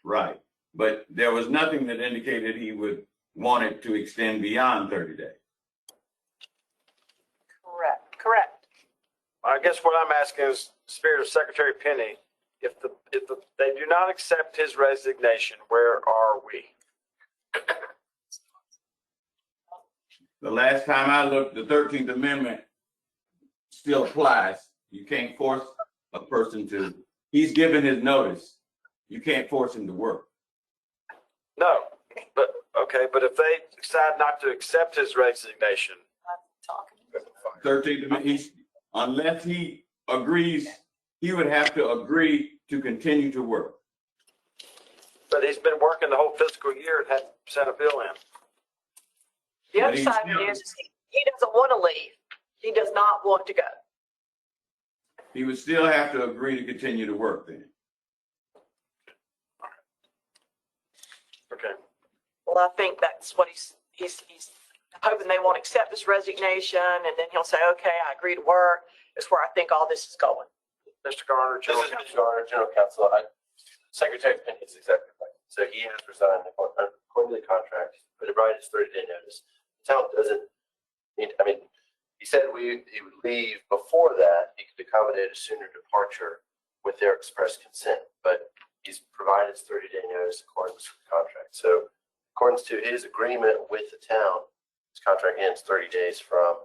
Right. But there was nothing that indicated he would want it to extend beyond 30 days. Correct. I guess what I'm asking is, spirit of Secretary Penny, if they do not accept his resignation, where are we? The last time I looked, the 13th Amendment still applies. You can't force a person to, he's given his notice. You can't force him to work. No, but, okay, but if they decide not to accept his resignation, 13th Amendment, unless he agrees, he would have to agree to continue to work. but he's been working the whole fiscal year and hadn't sent a bill in. The But other he's side of still- it is he doesn't want to leave. He does not want to go. He would still have to agree to continue to work then. Okay. Well, I think that's what he's hoping they won't accept his resignation, and then he'll say, okay, I agree to work. That's where I think all this is going. Mr. Garner, This General is Mr. Counsel. Garner, General Counsel. Secretary Penny is exactly right. So he has resigned according to the contract, but it right his 30-day notice. The town doesn't need, I mean, he said he would leave before that. He could accommodate a sooner departure with their express consent, but he's provided his 30-day notice in accordance with the contract. So according to his agreement with the town, his contract ends 30 days from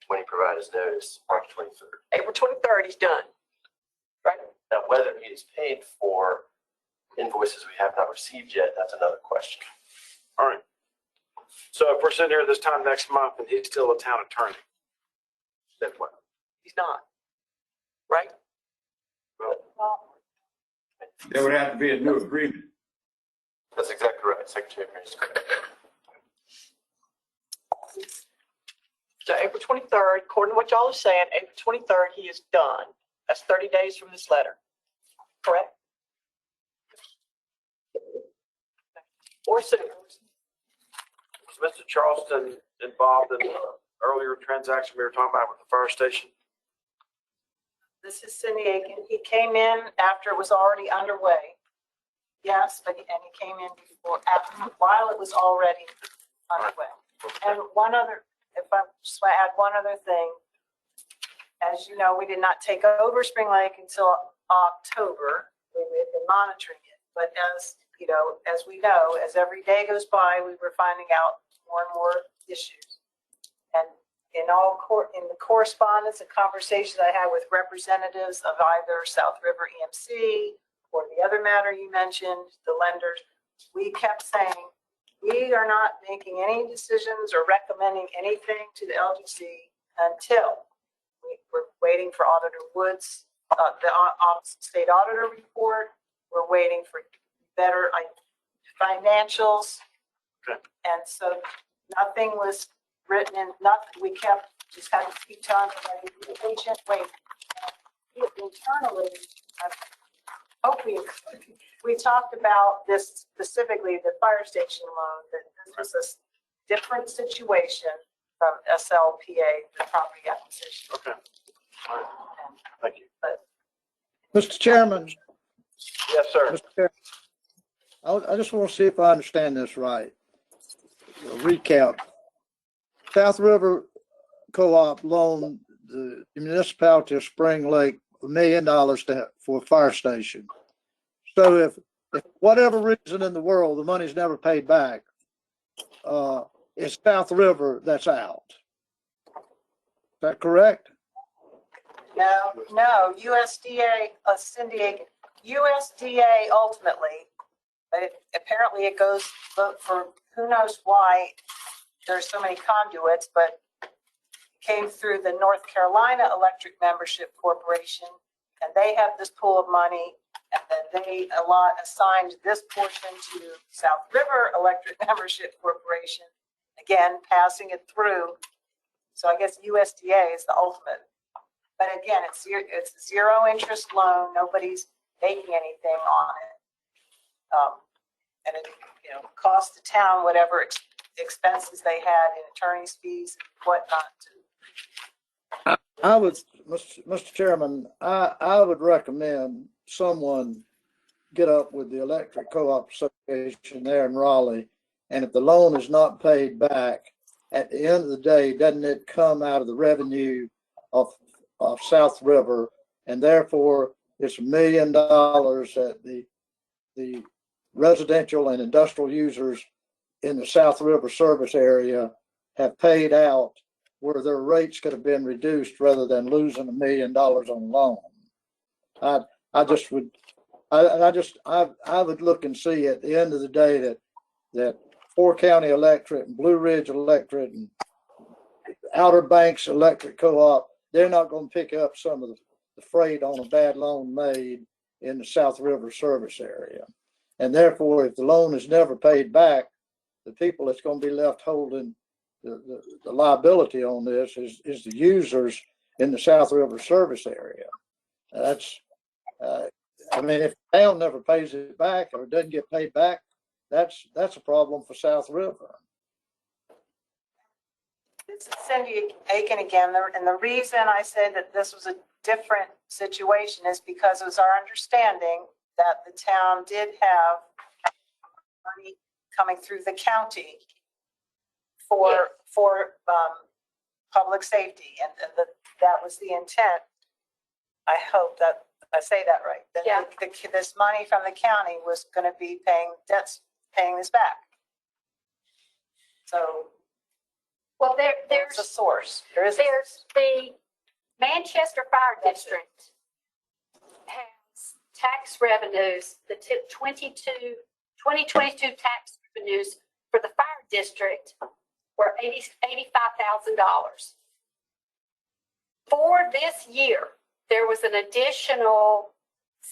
when he provided his notice, March 23rd. April 23rd, he's done. Right? Now, whether he is paid for invoices we have not received yet, that's another question. All right. So if we're sitting here this time next month and he's still a town attorney, then what? He's not. Right? There would have to be a new agreement. That's exactly right. Secretary Penny is correct. So April 23rd, according to what y'all are saying, April 23rd, he is done. That's 30 days from this letter. Correct? Or soon. Was Mr. Charleston involved in the earlier transaction we were talking about with the fire station? This is Cindy Aiken. He came in after it was already underway. Yes, and he came in before, while it was already underway. And one other, if I just want to add one other thing, as you know, we did not take over Spring Lake until October. We had been monitoring it, but as you know, as we know, as every day goes by, we were finding out more and more issues. And in the correspondence and conversations I had with representatives of either South River EMC or the other matter you mentioned, the lenders, we kept saying, we are not making any decisions or recommending anything to the LGC until we're waiting for Auditor Woods, the state auditor report. We're waiting for better financials. Okay. And so nothing was written in, nothing, we just had to keep telling everybody, be patient, wait. Internally, hopefully, we talked about this specifically, the fire station loan, that this was a different situation from SLPA, the property acquisition. Okay. All right. Thank you. But Mr. Chairman, Yes, sir. Mr. Chairman, I just want to see if I understand this right. A recap. South River Co-op loaned the municipality of Spring Lake $1 million for a fire station. So if whatever reason in the world, the money's never paid back, it's South River that's out. Is that correct? no, USDA, Cindy, USDA ultimately, but apparently it goes for who knows why there's so many conduits, but it came through the North Carolina Electric Membership Corporation, and they have this pool of money, and then they assigned this portion to South River Electric Membership Corporation, again, passing it through. So I guess USDA is the ultimate. But again, it's a zero interest loan. Nobody's making anything on it. And it, cost the town whatever expenses they had in attorney's fees and whatnot. I would, Mr. Chairman, I would recommend someone get up with the Electric Co-op Association there in Raleigh. And if the loan is not paid back, at the end of the day, doesn't it come out of the revenue of South River? And therefore, it's $1 million that the residential and industrial users in the South River service area have paid out, where their rates could have been reduced rather than losing $1 million on loan. I would look and see at the end of the day that Four County Electric and Blue Ridge Electric and Outer Banks Electric Co-op, they're not going to pick up some of the freight on a bad loan made in the South River service area. And therefore, if the loan is never paid back, the people that's going to be left holding the liability on this is the users in the South River service area. That's, I mean, if the town never pays it back or doesn't get paid back, that's a problem for South River. This is Cindy Aiken again, and the reason I said that this was a different situation is because it was our understanding that the town did have money coming through the county for public safety, and that was the intent. I hope that I say that right. That this money from the county was going to be paying this back. So, well, there's a source. There's the Manchester Fire District has tax revenues, the 2022 tax revenues for the fire district were $85,000. For this year, there was an additional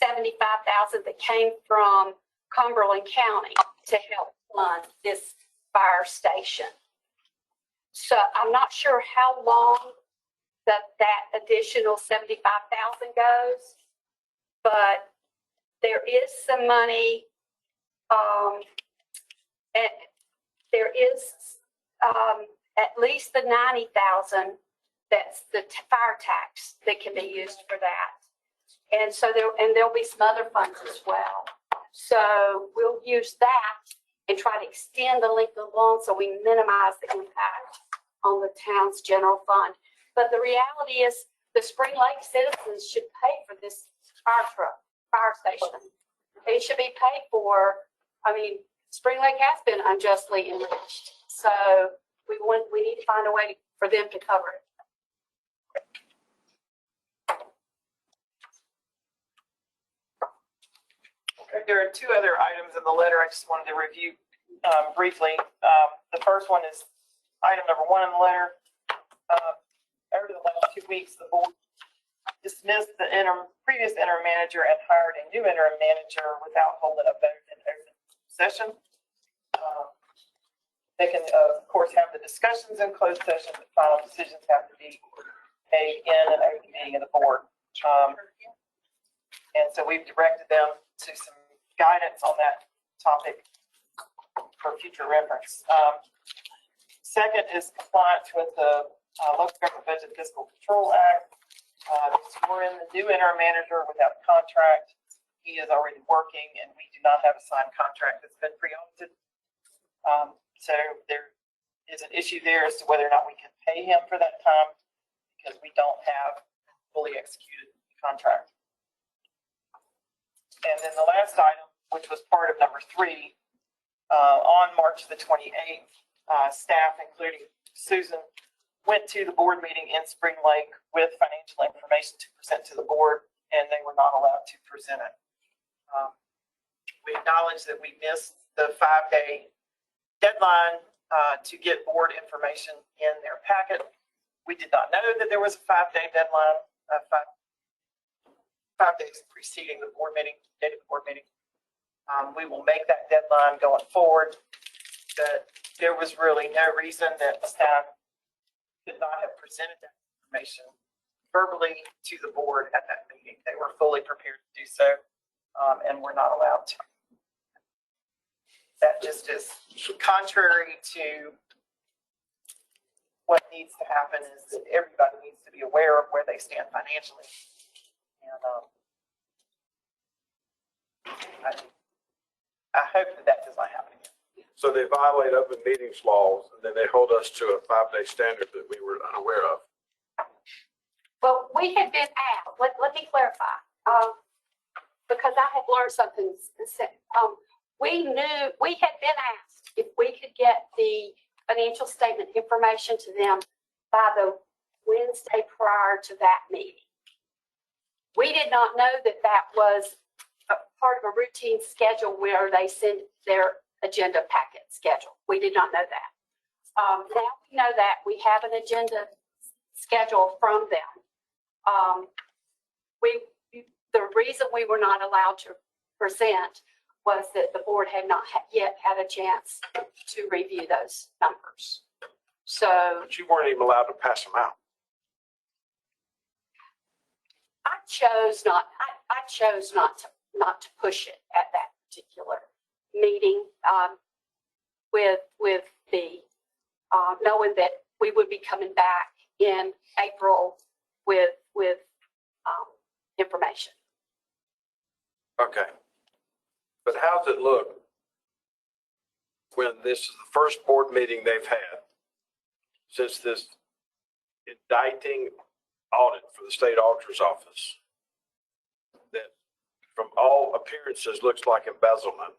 $75,000 that came from Cumberland County to help fund this fire station. So I'm not sure how long that additional 75,000 goes, but there is some money, and there is at least the 90,000 that's the fire tax that can be used for that. And so there'll be some other funds as well. So we'll use that and try to extend the length of the loan so we minimize the impact on the town's general fund. But the reality is the Spring Lake citizens should pay for this fire station. It should be paid for. I mean, Spring Lake has been unjustly enriched. So we need to find a way for them to cover it. Okay, there are two other items in the letter I just wanted to review briefly. The first one is item number 1 in the letter. Over the last 2 weeks, the board dismissed the previous interim manager and hired a new interim manager without holding a vote in open session. They can, of course, have the discussions in closed session, but final decisions have to be made in an open meeting of the board. And so we've directed them to some guidance on that topic for future reference. Second is compliance with the Local Government Budget Fiscal Control Act. We're in the new interim manager without a contract. He is already working, and we do not have a signed contract that's been pre-audited. So there is an issue there as to whether or not we can pay him for that time because we don't have fully executed contract. And then the last item, which was part of number 3, on March the 28th, staff, including Susan, went to the board meeting in Spring Lake with financial information to present to the board, and they were not allowed to present it. We acknowledge that we missed the 5-day deadline to get board information in their packet. We did not know that there was a 5-day deadline, five days preceding the board meeting, date of the board meeting. We will make that deadline going forward. But there was really no reason that the staff could not have presented that information verbally to the board at that meeting. They were fully prepared to do so, and were not allowed to. That just is contrary to what needs to happen. Is that everybody needs to be aware of where they stand financially. And I hope that does not happen again. So they violate open meetings laws, and then they hold us to a 5-day standard that we were unaware of. Well, we had been asked, let me clarify, because I had learned something. We had been asked if we could get the financial statement information to them by the Wednesday prior to that meeting. We did not know that that was a part of a routine schedule where they send their agenda packet schedule. We did not know that. Now we know that we have an agenda schedule from them. The reason we were not allowed to present was that the board had not yet had a chance to review those numbers. So, but you weren't even allowed to pass them out. I chose not to push it at that particular meeting, with the knowing that we would be coming back in April with information. Okay. But how's it look when this is the first board meeting they've had since this indicting audit for the state auditor's office that from all appearances looks like embezzlement,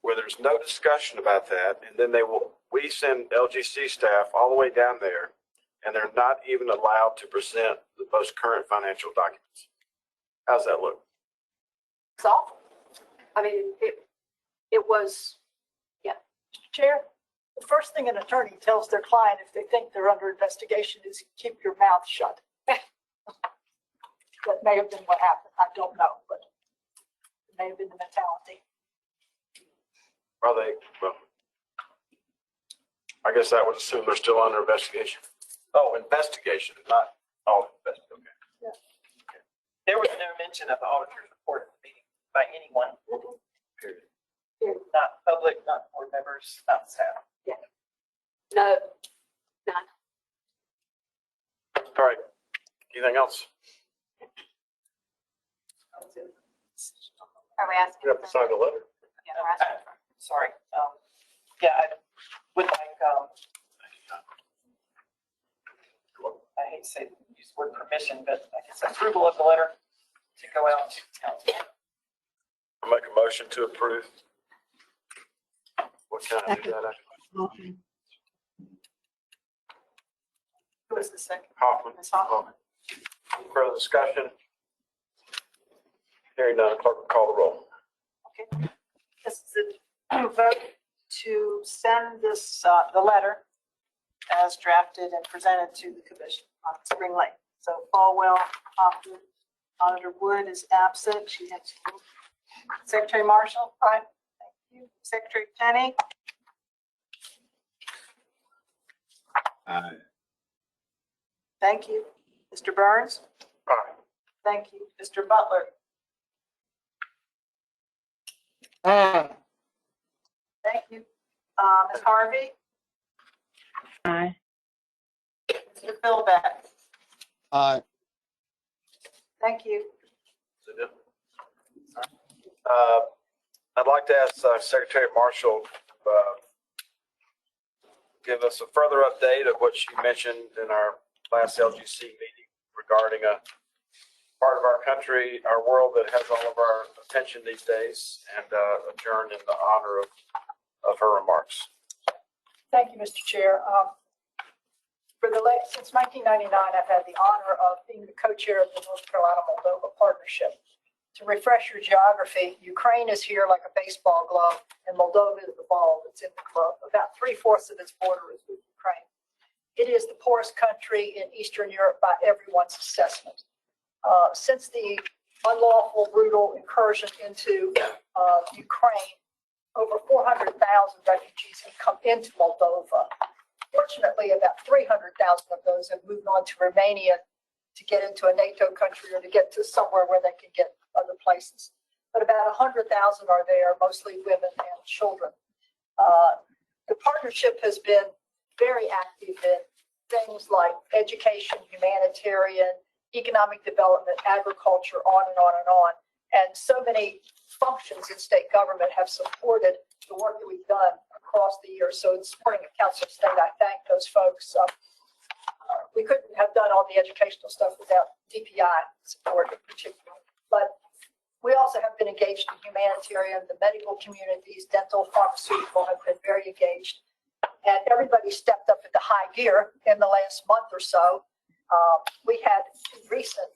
where there's no discussion about that, and then we send LGC staff all the way down there, and they're not even allowed to present the most current financial documents. How's that look? It's awful. I mean, it was, yeah. Mr. Chair, the first thing an attorney tells their client if they think they're under investigation is keep your mouth shut. That may have been what happened. I don't know, but it may have been the mentality. Are they, well, I guess that would assume they're still under investigation. Oh, investigation, not all investigation. Okay. There was no mention of the auditor's report at the meeting by anyone. Period. Not public, not board members, not staff. No, none. All right. Anything else? Are we asking? You have to sign the letter. Yeah, we're asking for. Sorry. Yeah, I would like, I hate to say, use the word permission, but I guess approval of the letter to go out to council. I'll make a motion to approve. What kind of do that? Who was the second? Hoffman. Ms. Hoffman. Any further discussion? Hearing none, clerk will call the roll. Okay. This is a vote to send this, the letter as drafted and presented to the commission on Spring Lake. So Falwell, Hoffman, Auditor Wood is absent. She has. Secretary Marshall? Aye. Thank you. Secretary Penny? Aye. Thank you. Mr. Burns? Aye. Thank you. Mr. Butler? Aye. Thank you. Ms. Harvey? Aye. Mr. Philbeck? Aye. Thank you. I'd like to ask Secretary Marshall give us a further update of what she mentioned in our last LGC meeting regarding a part of our country, our world that has all of our attention these days, and adjourn in the honor of her remarks. Thank you, Mr. Chair. Since 1999, I've had the honor of being the co-chair of the North Carolina Moldova Partnership. To refresh your geography, Ukraine is here like a baseball glove, and Moldova is the ball that's in the glove. About 3/4 of its border is with Ukraine. It is the poorest country in Eastern Europe by everyone's assessment. Since the unlawful, brutal incursion into Ukraine, over 400,000 refugees have come into Moldova. Fortunately, about 300,000 of those have moved on to Romania to get into a NATO country or to get to somewhere where they can get other places. But about 100,000 are there, mostly women and children. The partnership has been very active in things like education, humanitarian, economic development, agriculture, on and on and on. And so many functions in state government have supported the work that we've done across the years. So in supporting a council of state, I thank those folks. We couldn't have done all the educational stuff without DPI support in particular. But we also have been engaged in humanitarian, the medical communities, dental, pharmaceutical have been very engaged. And everybody stepped up into high gear in the last month or so. We had a recent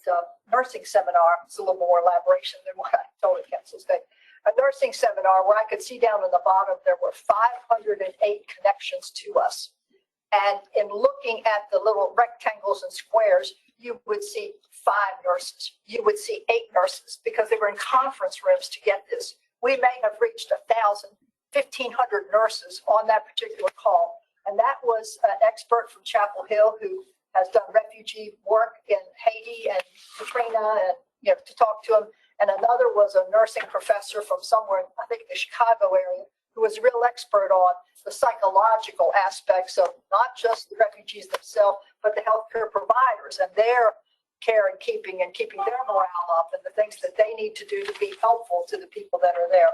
nursing seminar. It's a little more elaboration than what I told at Council State. A nursing seminar where I could see down on the bottom, there were 508 connections to us. And in looking at the little rectangles and squares, you would see 5 nurses. You would see 8 nurses because they were in conference rooms to get this. We may have reached 1,000, 1,500 nurses on that particular call. And that was an expert from Chapel Hill who has done refugee work in Haiti and Katrina, and to talk to him. And another was a nursing professor from somewhere, I think the Chicago area, who was a real expert on the psychological aspects of not just the refugees themselves, but the healthcare providers and their care and keeping their morale up and the things that they need to do to be helpful to the people that are there.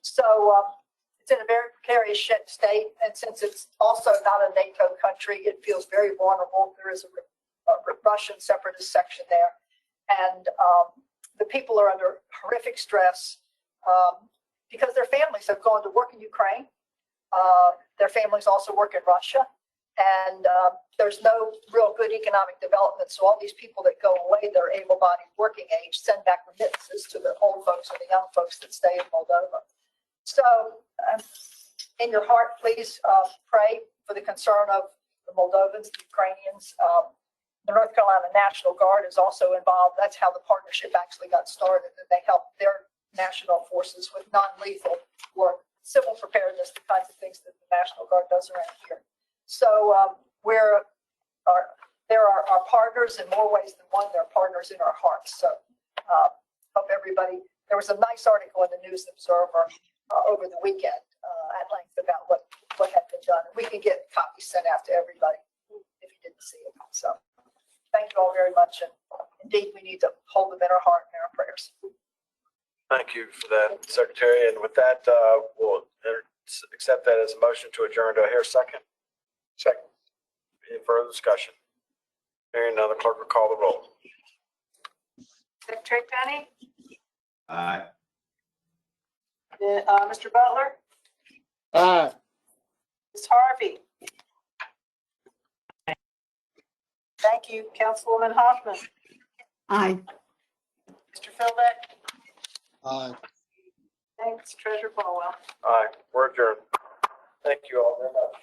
So it's in a very precarious state, and since it's also not a NATO country, it feels very vulnerable. There is a Russian separatist section there, and the people are under horrific stress because their families have gone to work in Ukraine. Their families also work in Russia, and there's no real good economic development. So all these people that go away, they're able-bodied working age, send back remittances to the old folks and the young folks that stay in Moldova. So in your heart, please pray for the concern of the Moldovans, the Ukrainians. The North Carolina National Guard is also involved. That's how the partnership actually got started, and they help their national forces with non-lethal work, civil preparedness, the kinds of things that the National Guard does around here. So they're our partners in more ways than one. They're partners in our hearts. So hope everybody, there was a nice article in the News Observer over the weekend at length about what had been done. We can get copies sent out to everybody if you didn't see it. So thank you all very much. And indeed, we need to hold them in our heart and in our prayers. Thank you for that, Secretary. And with that, we'll accept that as a motion to adjourn. Do I hear a second? Second. Any further discussion? Hearing none, the clerk will call the roll. Secretary Penny, Aye. Mr. Butler, Aye. Ms. Harvey. Thank you, Councilwoman Hoffman, Aye. Mr. Philbeck, Aye. thanks, Treasurer Falwell. Aye, we're adjourned. Thank you all very much.